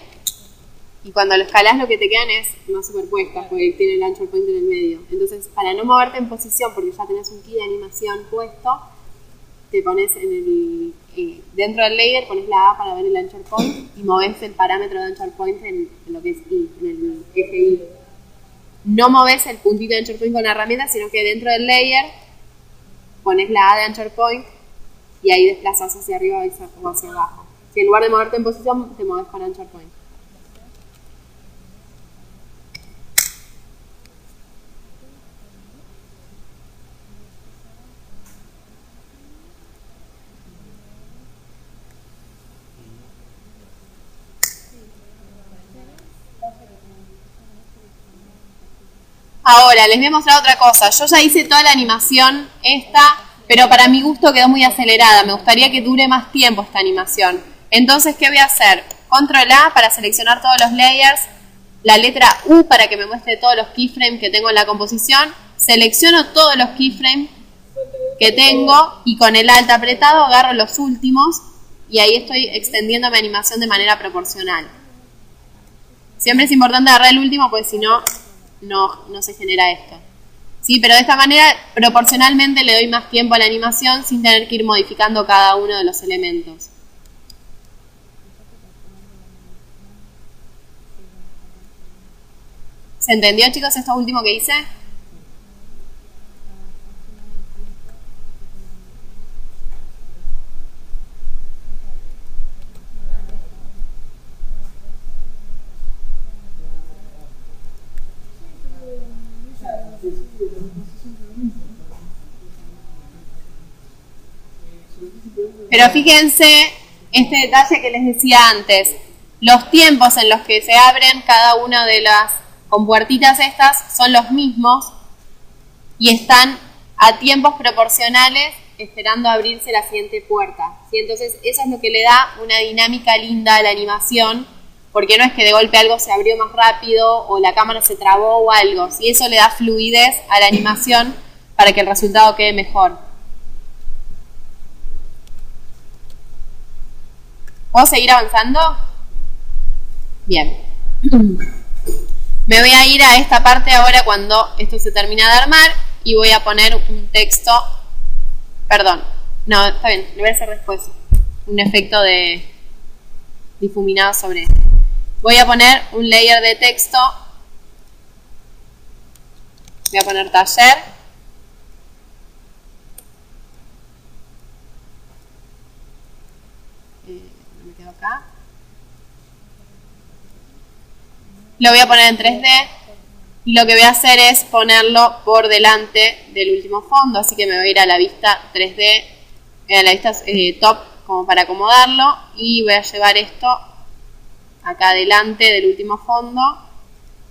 y cuando lo escalas lo que te quedan es no superpuestas porque tiene el anchor point en el medio. Entonces para no moverte en posición porque ya tenés un key de animación puesto, te pones en el dentro del layer, pones la A para ver el anchor point y moves el parámetro de anchor point en lo que es I, en el eje I. No moves el puntito de anchor point con la herramienta, sino que dentro del layer pones la A de anchor point y ahí desplazas hacia arriba o hacia abajo. Si en lugar de moverte en posición, te mueves con anchor point. Ahora, les voy a mostrar otra cosa. Yo ya hice toda la animación esta, pero para mi gusto quedó muy acelerada. Me gustaría que dure más tiempo esta animación. Entonces, ¿qué voy a hacer? Control A para seleccionar todos los layers, la letra U para que me muestre todos los keyframes que tengo en la composición. Selecciono todos los keyframes que tengo y con el Alt apretado agarro los últimos y ahí estoy extendiendo mi animación de manera proporcional. Siempre es importante agarrar el último porque si no, no se genera esto. ¿Sí? Pero de esta manera proporcionalmente le doy más tiempo a la animación sin tener que ir modificando cada uno de los elementos. ¿Se entendió, chicos, esto último que hice? Pero fíjense este detalle que les decía antes. Los tiempos en los que se abren cada una de las compuertitas estas son los mismos y están a tiempos proporcionales esperando abrirse la siguiente puerta, ¿sí? Entonces eso es lo que le da una dinámica linda a la animación, porque no es que de golpe algo se abrió más rápido o la cámara se trabó o algo, ¿sí? Eso le da fluidez a la animación para que el resultado quede mejor. ¿Puedo seguir avanzando? Bien. Me voy a ir a esta parte ahora cuando esto se termina de armar y voy a poner un texto, perdón, no, está bien, lo voy a hacer después, un efecto de difuminado sobre este. Voy a poner un layer de texto, voy a poner taller, me quedo acá, lo voy a poner en 3D y lo que voy a hacer es ponerlo por delante del último fondo, así que me voy a ir a la vista 3D, a la vista top como para acomodarlo y voy a llevar esto acá delante del último fondo.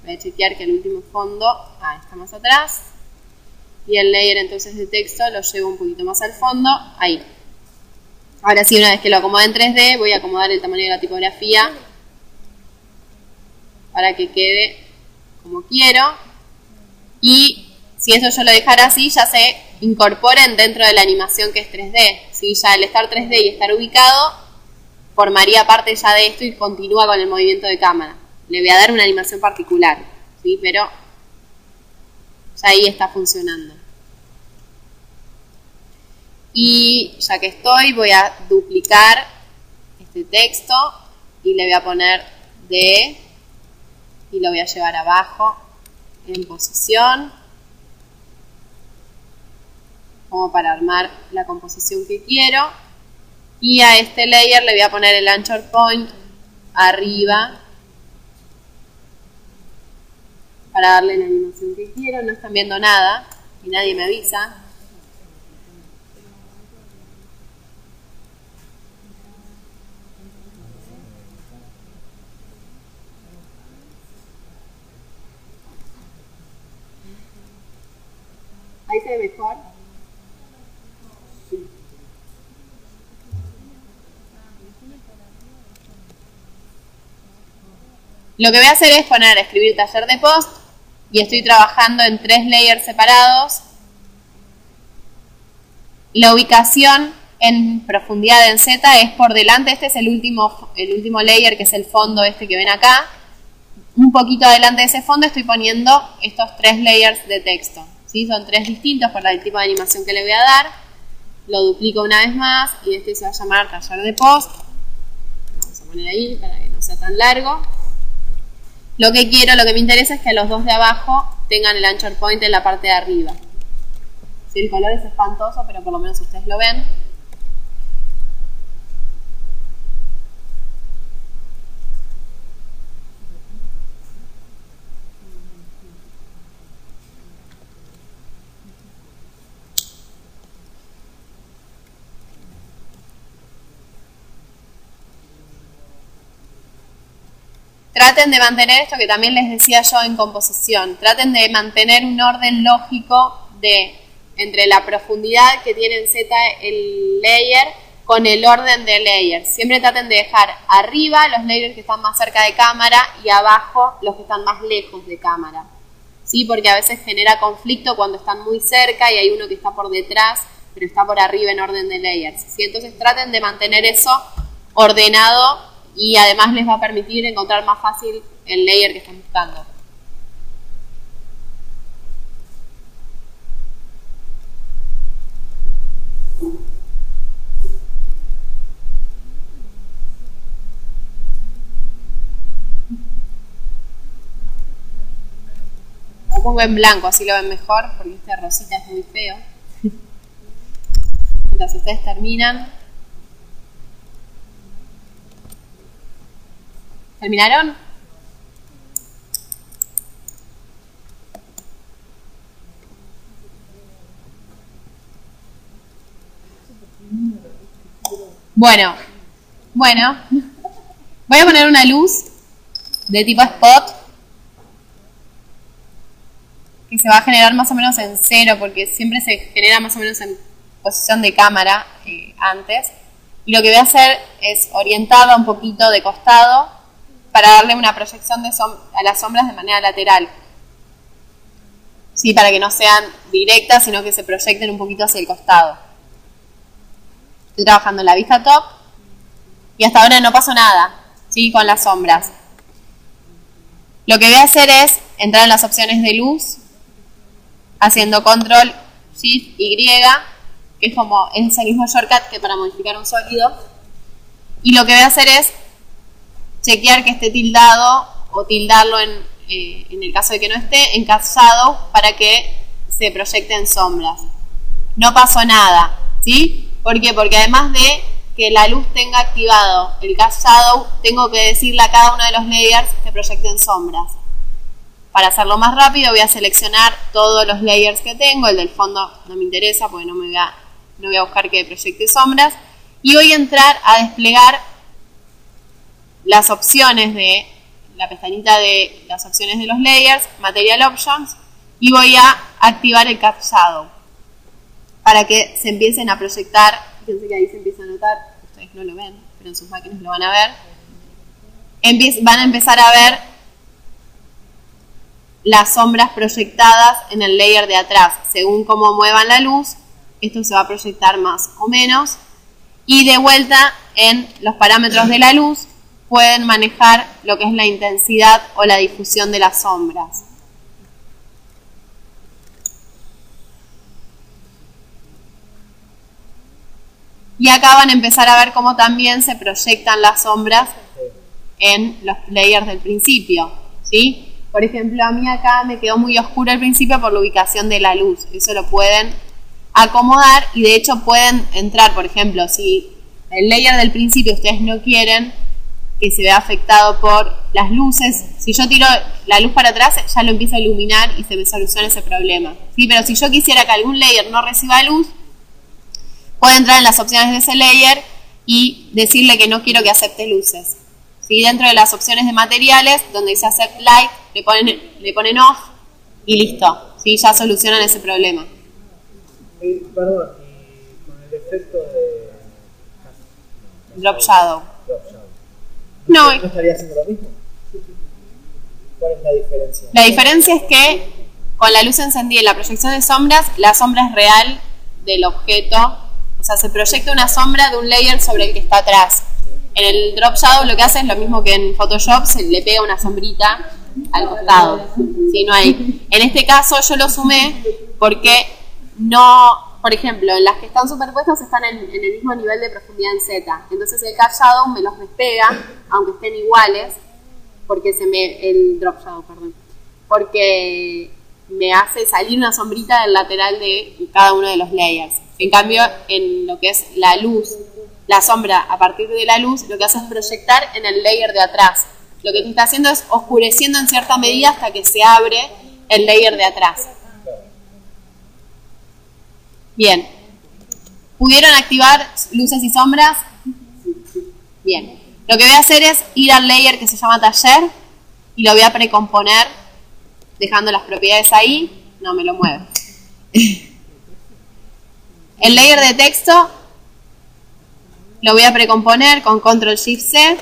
Voy a chequear que el último fondo está más atrás y el layer entonces de texto lo llevo un poquito más al fondo, ahí. Ahora sí, una vez que lo acomode en 3D voy a acomodar el tamaño de la tipografía para que quede como quiero, y si eso yo lo dejara así ya se incorporen dentro de la animación que es 3D, ¿sí? Ya al estar 3D y estar ubicado formaría parte ya de esto y continúa con el movimiento de cámara. Le voy a dar una animación particular, ¿sí? Pero ya ahí está funcionando. Y ya que estoy, voy a duplicar este texto y le voy a poner D y lo voy a llevar abajo en posición como para armar la composición que quiero, y a este layer le voy a poner el anchor point arriba para darle la animación que quiero. No están viendo nada y nadie me avisa. Ahí se ve mejor. Sí. Lo que voy a hacer es escribir taller de post y estoy trabajando en 3 layers separados. La ubicación en profundidad en Z es por delante. Este es el último layer, que es el fondo este que ven acá. Un poquito adelante de ese fondo estoy poniendo estos 3 layers de texto, ¿sí? Son 3 distintos por el tipo de animación que le voy a dar. Lo duplico una vez más y este se va a llamar taller de post. Vamos a poner ahí para que no sea tan largo. Lo que me interesa es que los dos de abajo tengan el anchor point en la parte de arriba. Sí, el color es espantoso, pero por lo menos ustedes lo ven. Traten de mantener esto que también les decía yo en composición. Traten de mantener un orden lógico entre la profundidad que tiene en Z el layer con el orden de layers. Siempre traten de dejar arriba los layers que están más cerca de cámara y abajo los que están más lejos de cámara, ¿sí? Porque a veces genera conflicto cuando están muy cerca y hay uno que está por detrás, pero está por arriba en orden de layers, ¿sí? Entonces traten de mantener eso ordenado y además les va a permitir encontrar más fácil el layer que están buscando. Lo pongo en blanco, así lo ven mejor, porque este rosita es muy feo. Mientras ustedes terminan. ¿Terminaron? Bueno. Voy a poner una luz de tipo spot que se va a generar más o menos en 0, porque siempre se genera más o menos en posición de cámara antes. Y lo que voy a hacer es orientarla un poquito de costado para darle una proyección a las sombras de manera lateral. ¿Sí? Para que no sean directas, sino que se proyecten un poquito hacia el costado. Estoy trabajando en la vista top y hasta ahora no pasó nada, ¿sí? Con las sombras. Lo que voy a hacer es entrar en las opciones de luz, haciendo control shift y, que es como es el mismo shortcut que para modificar un sólido. Y lo que voy a hacer es chequear que esté tildado o tildarlo en el caso de que no esté, en Cast Shadow para que se proyecten sombras. No pasó nada, ¿sí? ¿Por qué? Porque además de que la luz tenga activado el Cast Shadow, tengo que decirle a cada uno de los layers que proyecten sombras. Para hacerlo más rápido voy a seleccionar todos los layers que tengo, el del fondo no me interesa porque no voy a buscar que proyecte sombras, y voy a entrar a desplegar las opciones de la pestañita de las opciones de los layers, Material Options, y voy a activar el Cast Shadow para que se empiecen a proyectar. Fíjense que ahí se empieza a notar, ustedes no lo ven, pero en sus máquinas lo van a ver. Van a empezar a ver las sombras proyectadas en el layer de atrás. Según cómo muevan la luz, esto se va a proyectar más o menos. Y de vuelta en los parámetros de la luz pueden manejar lo que es la intensidad o la difusión de las sombras. Y acá van a empezar a ver cómo también se proyectan las sombras en los layers del principio, ¿sí? Por ejemplo, a mí acá me quedó muy oscuro al principio por la ubicación de la luz. Eso lo pueden acomodar y de hecho pueden entrar, por ejemplo, si el layer del principio ustedes no quieren que se vea afectado por las luces, si yo tiro la luz para atrás ya lo empiezo a iluminar y se me soluciona ese problema, ¿sí? Pero si yo quisiera que algún layer no reciba luz, puedo entrar en las opciones de ese layer y decirle que no quiero que acepte luces. ¿Sí? Dentro de las opciones de materiales, donde dice Accept Light, le ponen off y listo. ¿Sí? Ya solucionan ese problema. Perdón, y con el efecto de Drop Shadow. ¿No estaría haciendo lo mismo? ¿Cuál es la diferencia? La diferencia es que con la luz encendida y la proyección de sombras, la sombra es real del objeto. O sea, se proyecta una sombra de un layer sobre el que está atrás. En el Drop Shadow lo que hace es lo mismo que en Photoshop, se le pega una sombrita al costado. ¿Sí? No hay. En este caso yo lo sumé porque no, por ejemplo, en las que están superpuestas están en el mismo nivel de profundidad en Z. Entonces el Cast Shadow me los despega, aunque estén iguales, porque el Drop Shadow, perdón. Porque me hace salir una sombrita del lateral de cada uno de los layers. En cambio, en lo que es la luz, la sombra a partir de la luz, lo que hace es proyectar en el layer de atrás. Lo que te está haciendo es oscureciendo en cierta medida hasta que se abre el layer de atrás. Bien. ¿Pudieron activar luces y sombras? Bien. Lo que voy a hacer es ir al layer que se llama taller y lo voy a precomponer dejando las propiedades ahí. No me lo mueve. El layer de texto lo voy a precomponer con Ctrl-Shift-C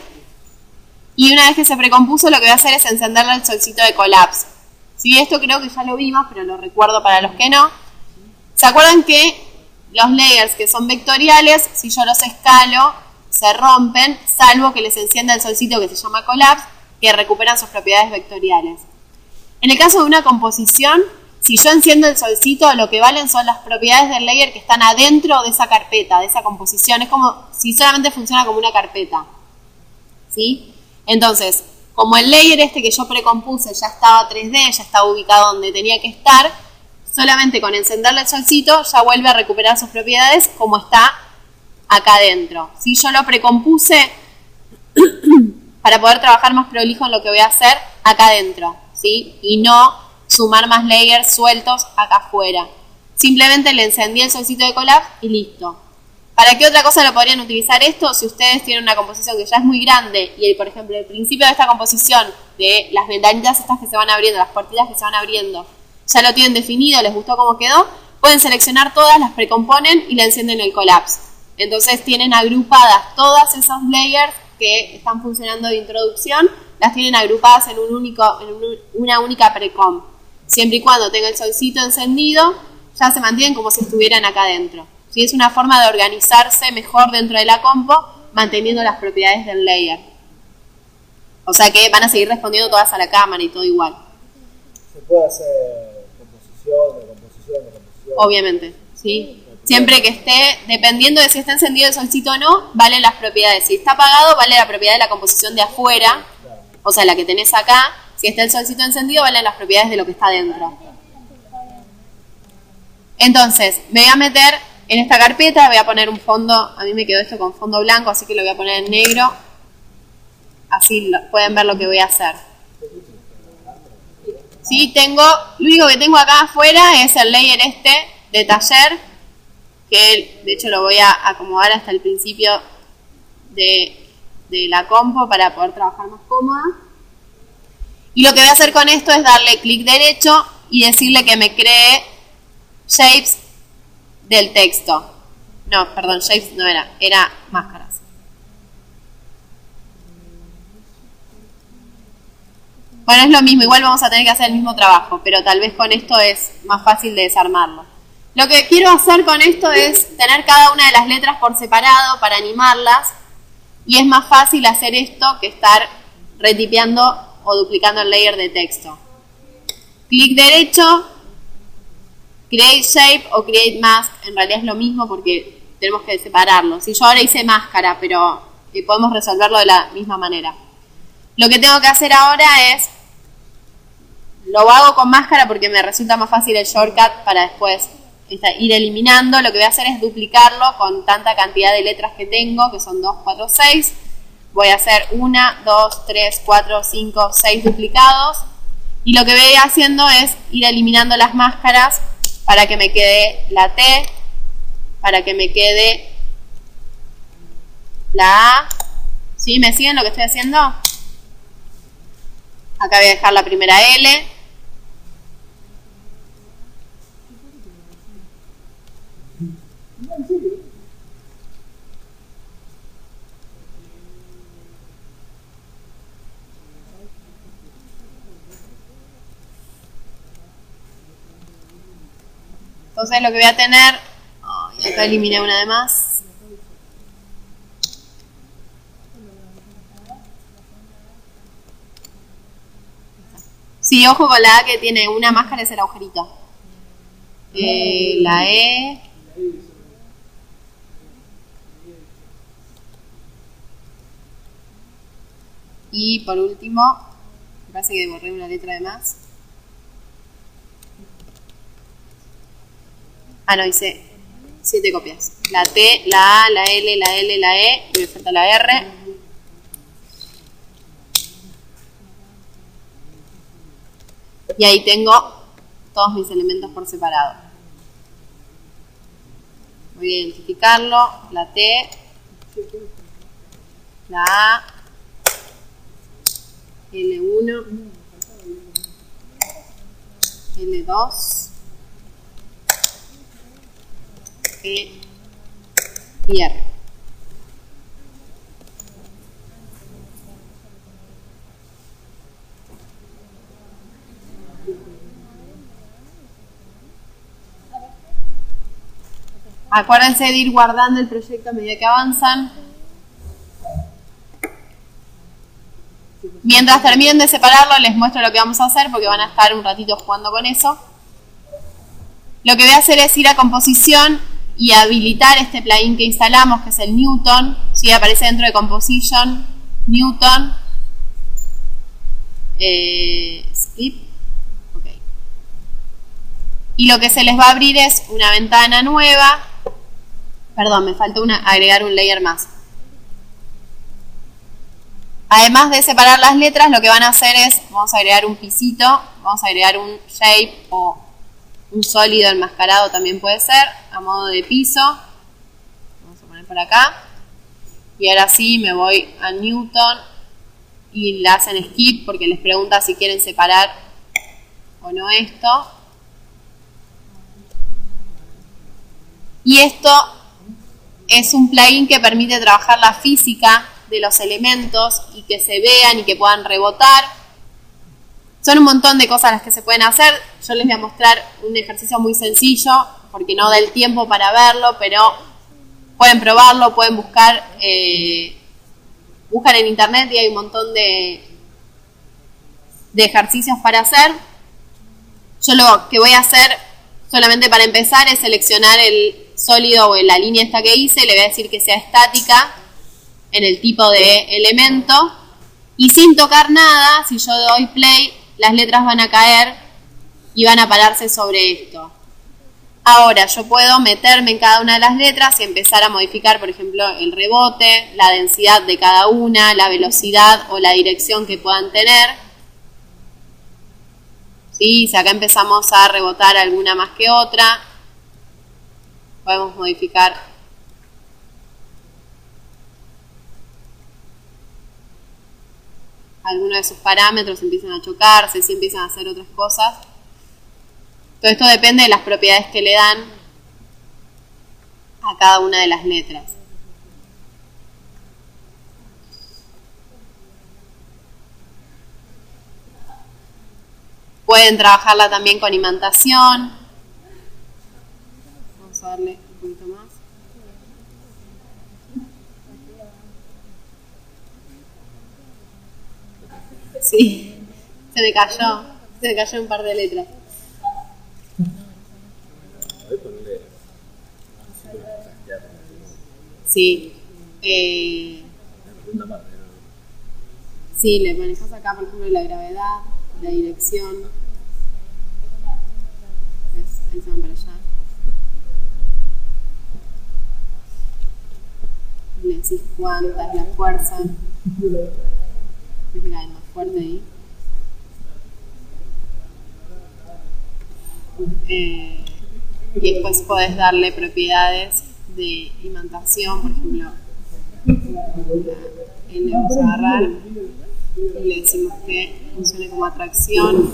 y una vez que se precompuso lo que voy a hacer es encenderle el solcito de Collapse. ¿Sí? Esto creo que ya lo vimos, pero lo recuerdo para los que no. ¿Se acuerdan que los layers que son vectoriales, si yo los escalo, se rompen, salvo que les encienda el solcito que se llama Collapse, que recuperan sus propiedades vectoriales? En el caso de una composición, si yo enciendo el solcito, lo que valen son las propiedades del layer que están adentro de esa carpeta, de esa composición. Es como si solamente funciona como una carpeta. ¿Sí? Entonces, como el layer este que yo precompuse ya estaba 3D, ya estaba ubicado donde tenía que estar, solamente con encenderle el solcito ya vuelve a recuperar sus propiedades como está acá adentro. ¿Sí? Yo lo precompuse para poder trabajar más prolijo en lo que voy a hacer acá adentro. ¿Sí? Y no sumar más layers sueltos acá afuera. Simplemente le encendí el solcito de Collapse y listo. ¿Para qué otra cosa lo podrían utilizar esto? Si ustedes tienen una composición que ya es muy grande y, por ejemplo, el principio de esta composición de las ventanitas estas que se van abriendo, las puertitas que se van abriendo, ya lo tienen definido, les gustó cómo quedó, pueden seleccionar todas, las precomponen y la encienden el collapse. Entonces tienen agrupadas todas esas layers que están funcionando de introducción, las tienen agrupadas en una única precomp. Siempre y cuando tenga el solcito encendido, ya se mantienen como si estuvieran acá adentro. ¿Sí? Es una forma de organizarse mejor dentro de la compo, manteniendo las propiedades del layer. O sea que van a seguir respondiendo todas a la cámara y todo igual. ¿Se puede hacer composición? Obviamente, ¿sí? Siempre que esté, dependiendo de si está encendido el solcito o no, valen las propiedades. Si está apagado, vale la propiedad de la composición de afuera, o sea, la que tenés acá. Si está el solcito encendido, valen las propiedades de lo que está dentro. Entonces, me voy a meter en esta carpeta, voy a poner un fondo, a mí me quedó esto con fondo blanco, así que lo voy a poner en negro. Así pueden ver lo que voy a hacer. Sí, lo único que tengo acá afuera es el layer este de taller, que de hecho lo voy a acomodar hasta el principio de la compo para poder trabajar más cómoda. Y lo que voy a hacer con esto es darle clic derecho y decirle que me cree shapes del texto. No, perdón, shapes no era máscaras. Bueno, es lo mismo, igual vamos a tener que hacer el mismo trabajo, pero tal vez con esto es más fácil de desarmarlo. Lo que quiero hacer con esto es tener cada una de las letras por separado para animarlas, y es más fácil hacer esto que estar retipeando o duplicando el layer de texto. Clic derecho, Create Shape o Create Mask, en realidad es lo mismo porque tenemos que separarlo. Si yo ahora hice máscara, pero podemos resolverlo de la misma manera. Lo que tengo que hacer ahora es, lo hago con máscara porque me resulta más fácil el shortcut para después ir eliminando. Lo que voy a hacer es duplicarlo con tanta cantidad de letras que tengo, que son 2, 4, 6. Voy a hacer 1, 2, 3, 4, 5, 6 duplicados. Y lo que voy haciendo es ir eliminando las máscaras para que me quede la T, para que me quede la A. ¿Sí? ¿Me siguen lo que estoy haciendo? Acá voy a dejar la primera L. Entonces lo que voy a tener, acá eliminé una de más. Sí, ojo con la A que tiene una máscara, es el agujerito. La E. Y por último, me parece que borré una letra de más. Ah, no, hice 7 copias. La T, la A, la L, la L, la E, y me falta la R. Y ahí tengo todos mis elementos por separado. Voy a identificarlo, la T, la A, L1, L2, E y R. Acuérdense de ir guardando el proyecto a medida que avanzan. Mientras terminen de separarlo, les muestro lo que vamos a hacer porque van a estar un ratito jugando con eso. Lo que voy a hacer es ir a composición y habilitar este plugin que instalamos, que es el Newton. ¿Sí? Aparece dentro de Composition, Newton, Skip. Okay. Y lo que se les va a abrir es una ventana nueva. Perdón, me faltó agregar un layer más. Además de separar las letras, lo que van a hacer es, vamos a agregar un pisito, vamos a agregar un shape o un sólido enmascarado también puede ser, a modo de piso. Vamos a poner por acá. Y ahora sí me voy a Newton y le hacen skip porque les pregunta si quieren separar o no esto. Y esto es un plugin que permite trabajar la física de los elementos y que se vean y que puedan rebotar. Son un montón de cosas las que se pueden hacer. Yo les voy a mostrar un ejercicio muy sencillo porque no da el tiempo para verlo, pero pueden probarlo, pueden buscar, buscan en internet y hay un montón de ejercicios para hacer. Yo lo que voy a hacer solamente para empezar es seleccionar el sólido o la línea esta que hice, le voy a decir que sea estática en el tipo de elemento y sin tocar nada, si yo doy play, las letras van a caer y van a pararse sobre esto. Ahora yo puedo meterme en cada una de las letras y empezar a modificar, por ejemplo, el rebote, la densidad de cada una, la velocidad o la dirección que puedan tener. ¿Sí? Si acá empezamos a rebotar alguna más que otra, podemos modificar algunos de sus parámetros, empiezan a chocarse, si empiezan a hacer otras cosas. Todo esto depende de las propiedades que le dan a cada una de las letras. Pueden trabajarla también con imantación. Vamos a darle un poquito más. Sí, se me cayó un par de letras. Sí. Sí, le manejas acá, por ejemplo, la gravedad, la dirección. ¿Ves? Ahí se van para allá. Le decís cuánta es la fuerza. Ves que cae más fuerte ahí. Y después podés darle propiedades de imantación, por ejemplo, le vamos a agarrar y le decimos que funcione como atracción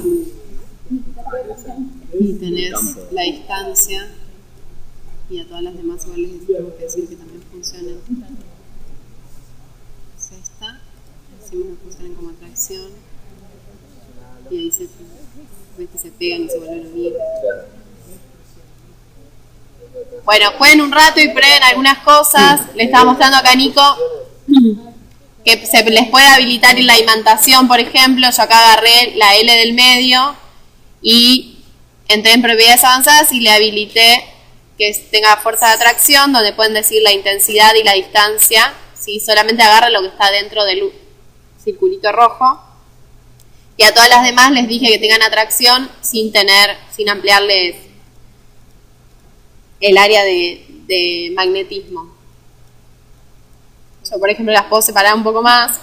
y tenés la distancia y a todas las demás igual les tenemos que decir que también funcionen. Es esta, decimos que funcionen como atracción y ahí ves que se pegan y se vuelven a unir. Bueno, jueguen un rato y prueben algunas cosas. Le estaba mostrando acá a Nico que se les puede habilitar la imantación, por ejemplo. Yo acá agarré la L del medio y entré en propiedades avanzadas y le habilité que tenga fuerza de atracción, donde pueden decir la intensidad y la distancia. ¿Sí? Solamente agarra lo que está dentro del circulito rojo. Y a todas las demás les dije que tengan atracción sin ampliarles el área de magnetismo. Yo, por ejemplo, las puedo separar un poco más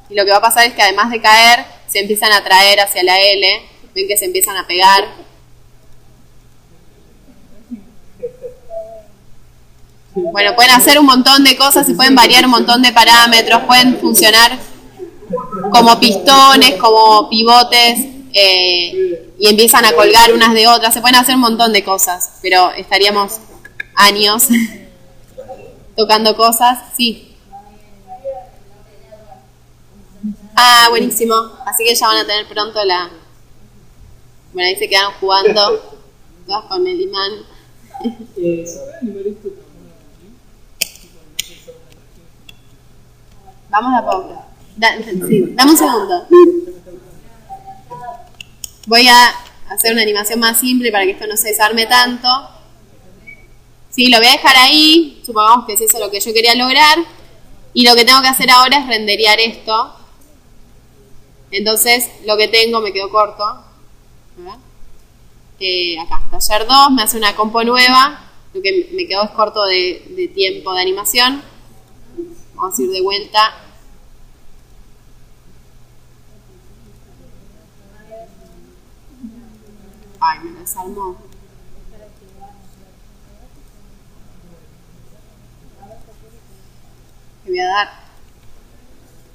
y lo que va a pasar es que además de caer, se empiezan a atraer hacia la L. Ven que se empiezan a pegar. Bueno, pueden hacer un montón de cosas y pueden variar un montón de parámetros. Pueden funcionar como pistones, como pivotes, y empiezan a colgar unas de otras. Se pueden hacer un montón de cosas, pero estaríamos años tocando cosas. Sí. Ah, buenísimo. Así que ya van a tener pronto la... Bueno, ahí se quedaron jugando todas con el imán. Vamos a pausa. Dame un segundo. Voy a hacer una animación más simple para que esto no se desarme tanto. Sí, lo voy a dejar ahí. Supongamos que es eso lo que yo quería lograr. Y lo que tengo que hacer ahora es renderear esto. Entonces, lo que tengo me quedó corto. A ver. Acá, taller 2, me hace una compo nueva. Lo que me quedó es corto de tiempo de animación. Vamos a ir de vuelta. Ay, me desarmó. Le voy a dar.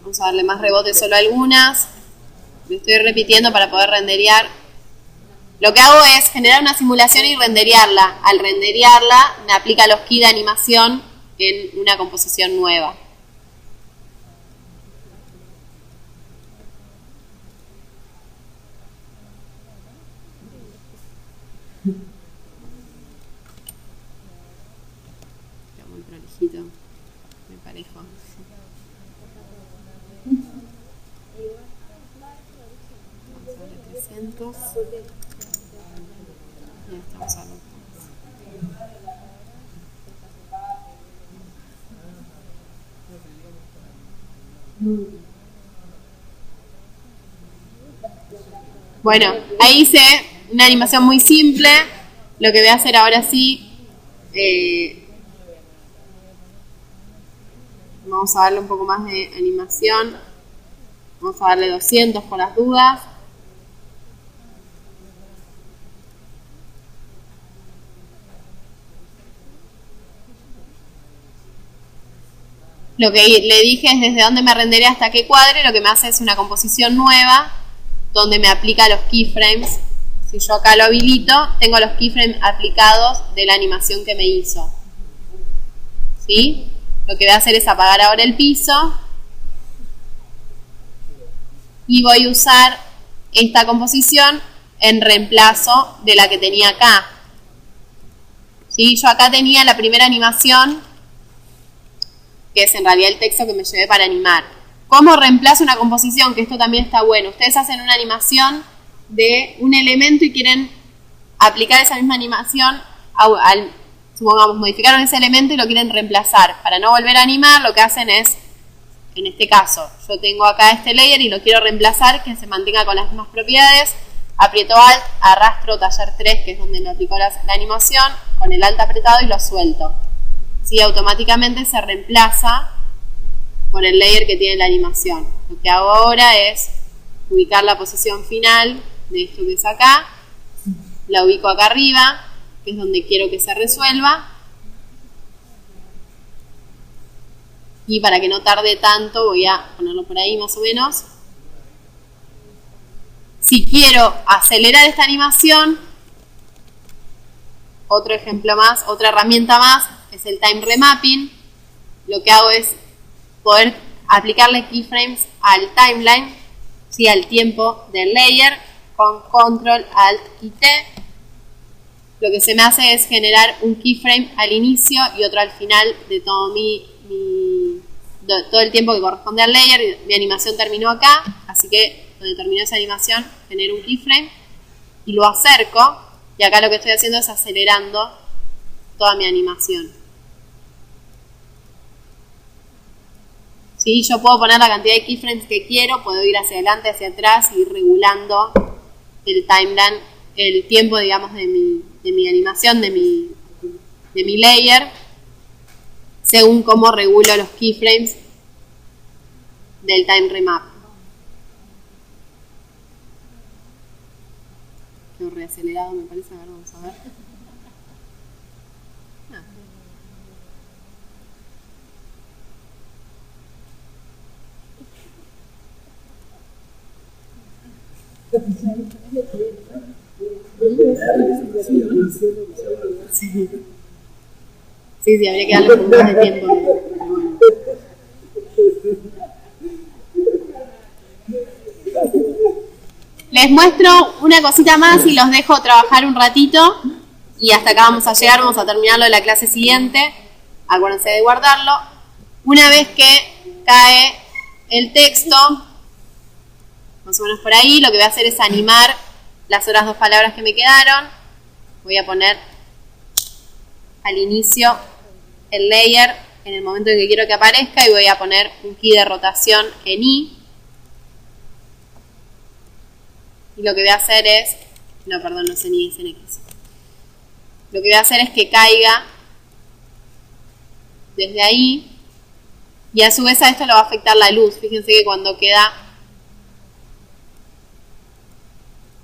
Vamos a darle más rebote solo a algunas. Le estoy repitiendo para poder renderear Lo que hago es generar una simulación y renderearla. Al renderearla, me aplica los keys de animación en una composición nueva. Está muy prolijito, muy parejo. Vamos a darle 300. Ya estamos a los Bueno, ahí hice una animación muy simple. Lo que voy a hacer ahora sí, vamos a darle un poco más de animación. Vamos a darle 200 por las dudas. Lo que le dije es desde dónde me renderé hasta qué cuadre. Lo que me hace es una composición nueva donde me aplica los keyframes. Si yo acá lo habilito, tengo los keyframes aplicados de la animación que me hizo. ¿Sí? Lo que voy a hacer es apagar ahora el piso y voy a usar esta composición en reemplazo de la que tenía acá. ¿Sí? Yo acá tenía la primera animación, que es en realidad el texto que me llevé para animar. ¿Cómo reemplazo una composición? Que esto también está bueno. Ustedes hacen una animación de un elemento y quieren aplicar esa misma animación supongamos, modificaron ese elemento y lo quieren reemplazar. Para no volver a animar, lo que hacen es, en este caso, yo tengo acá este layer y lo quiero reemplazar, que se mantenga con las mismas propiedades. Aprieto Alt, arrastro taller 3, que es donde me aplicó la animación, con el Alt apretado y lo suelto. Sí, automáticamente se reemplaza por el layer que tiene la animación. Lo que hago ahora es ubicar la posición final de esto que es acá, la ubico acá arriba, que es donde quiero que se resuelva, y para que no tarde tanto voy a ponerlo por ahí más o menos. Si quiero acelerar esta animación, otro ejemplo más, otra herramienta más, es el Time Remapping. Lo que hago es poder aplicarle keyframes al timeline, ¿sí? Al tiempo del layer, con Control, Alt y T. Lo que se me hace es generar un keyframe al inicio y otro al final de todo todo el tiempo que corresponde al layer. Mi animación terminó acá, así que donde terminó esa animación genero un keyframe y lo acerco, y acá lo que estoy haciendo es acelerando toda mi animación. ¿Sí? Yo puedo poner la cantidad de keyframes que quiero, puedo ir hacia adelante, hacia atrás y ir regulando el timeline, el tiempo, digamos, de mi animación, de mi layer, según cómo regulo los keyframes del time remap. Qué reacelerado me parece, a ver, vamos a ver. Sí, habría que darle un poco más de tiempo. Les muestro una cosita más y los dejo trabajar un ratito. Y hasta acá vamos a llegar, vamos a terminarlo de la clase siguiente. Acuérdense de guardarlo. Una vez que cae el texto, más o menos por ahí, lo que voy a hacer es animar las otras dos palabras que me quedaron. Voy a poner al inicio el layer en el momento en que quiero que aparezca y voy a poner un key de rotación en I. Y lo que voy a hacer es, no, perdón, no es en I, es en X. Lo que voy a hacer es que caiga desde ahí, y a su vez a esto le va a afectar la luz. Fíjense que cuando queda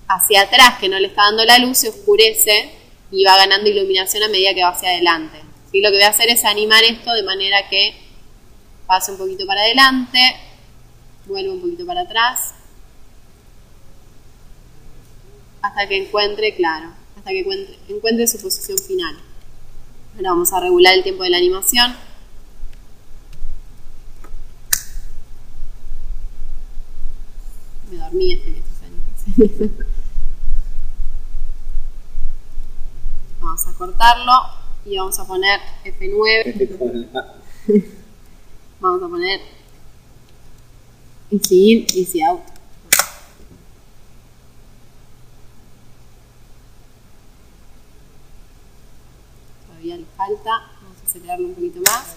hacia atrás, que no le está dando la luz, se oscurece y va ganando iluminación a medida que va hacia adelante. ¿Sí? Lo que voy a hacer es animar esto de manera que pase un poquito para adelante, vuelva un poquito para atrás. hasta que encuentre, claro, hasta que encuentre su posición final. Ahora vamos a regular el tiempo de la animación. Me dormí hasta que se Vamos a cortarlo y vamos a poner F9. Vamos a poner easy in, easy out. Todavía le falta, vamos a acelerarlo un poquito más.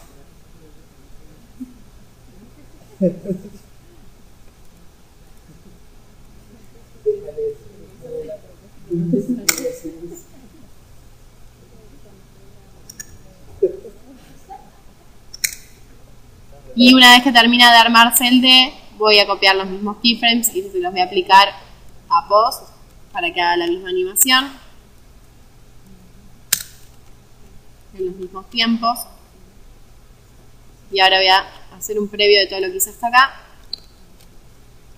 Y una vez que termina de armarse el D, voy a copiar los mismos keyframes y se los voy a aplicar a post para que haga la misma animación en los mismos tiempos. Y ahora voy a hacer un previo de todo lo que hice hasta acá.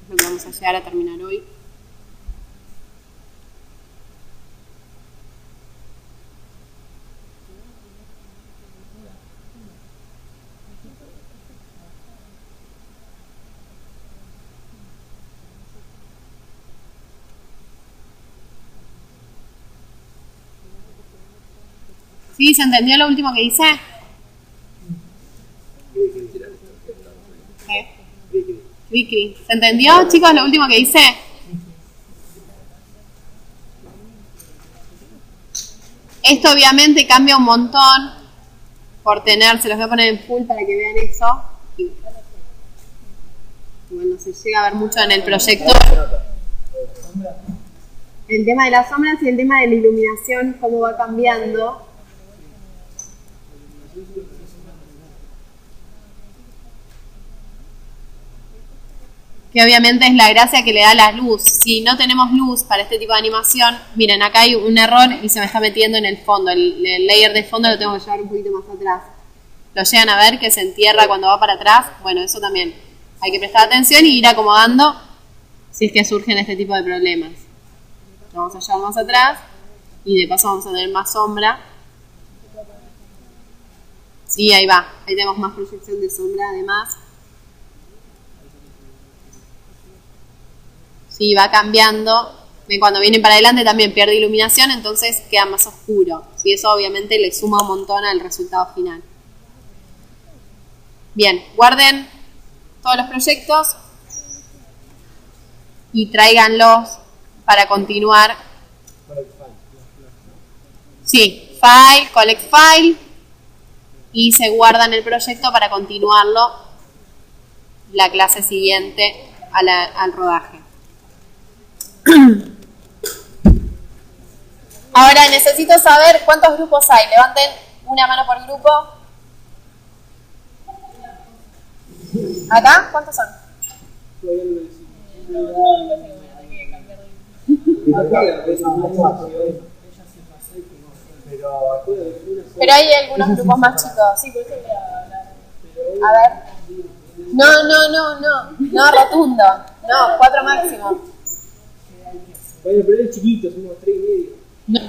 Es lo que vamos a llegar a terminar hoy. ¿Sí? ¿Se entendió lo último que hice? ¿Qué? ¿Se entendió, chicos, lo último que hice? Esto obviamente cambia un montón por tener, se los voy a poner en full para que vean eso. Bueno, se llega a ver mucho en el proyector. El tema de las sombras y el tema de la iluminación, cómo va cambiando. Que obviamente es la gracia que le da la luz. Si no tenemos luz para este tipo de animación, miren, acá hay un error y se me está metiendo en el fondo. El layer de fondo lo tengo que llevar un poquito más atrás. ¿Lo llegan a ver que se entierra cuando va para atrás? Bueno, eso también hay que prestar atención y ir acomodando si es que surgen este tipo de problemas. Lo vamos a llevar más atrás y de paso vamos a tener más sombra. Sí, ahí va. Ahí tenemos más proyección de sombra además. Sí, va cambiando. Cuando viene para adelante también pierde iluminación, entonces queda más oscuro. Y eso obviamente le suma un montón al resultado final. Bien, guarden todos los proyectos y tráiganlos para continuar. Sí, file, collect file y se guardan el proyecto para continuarlo la clase siguiente al rodaje. Ahora necesito saber cuántos grupos hay. Levanten una mano por grupo. ¿Acá? ¿Cuántos son? Pero hay algunos grupos más chicos. A ver. No, rotundo. No, 4 máximo. Bueno, pero es chiquito, somos 3 y medio. No.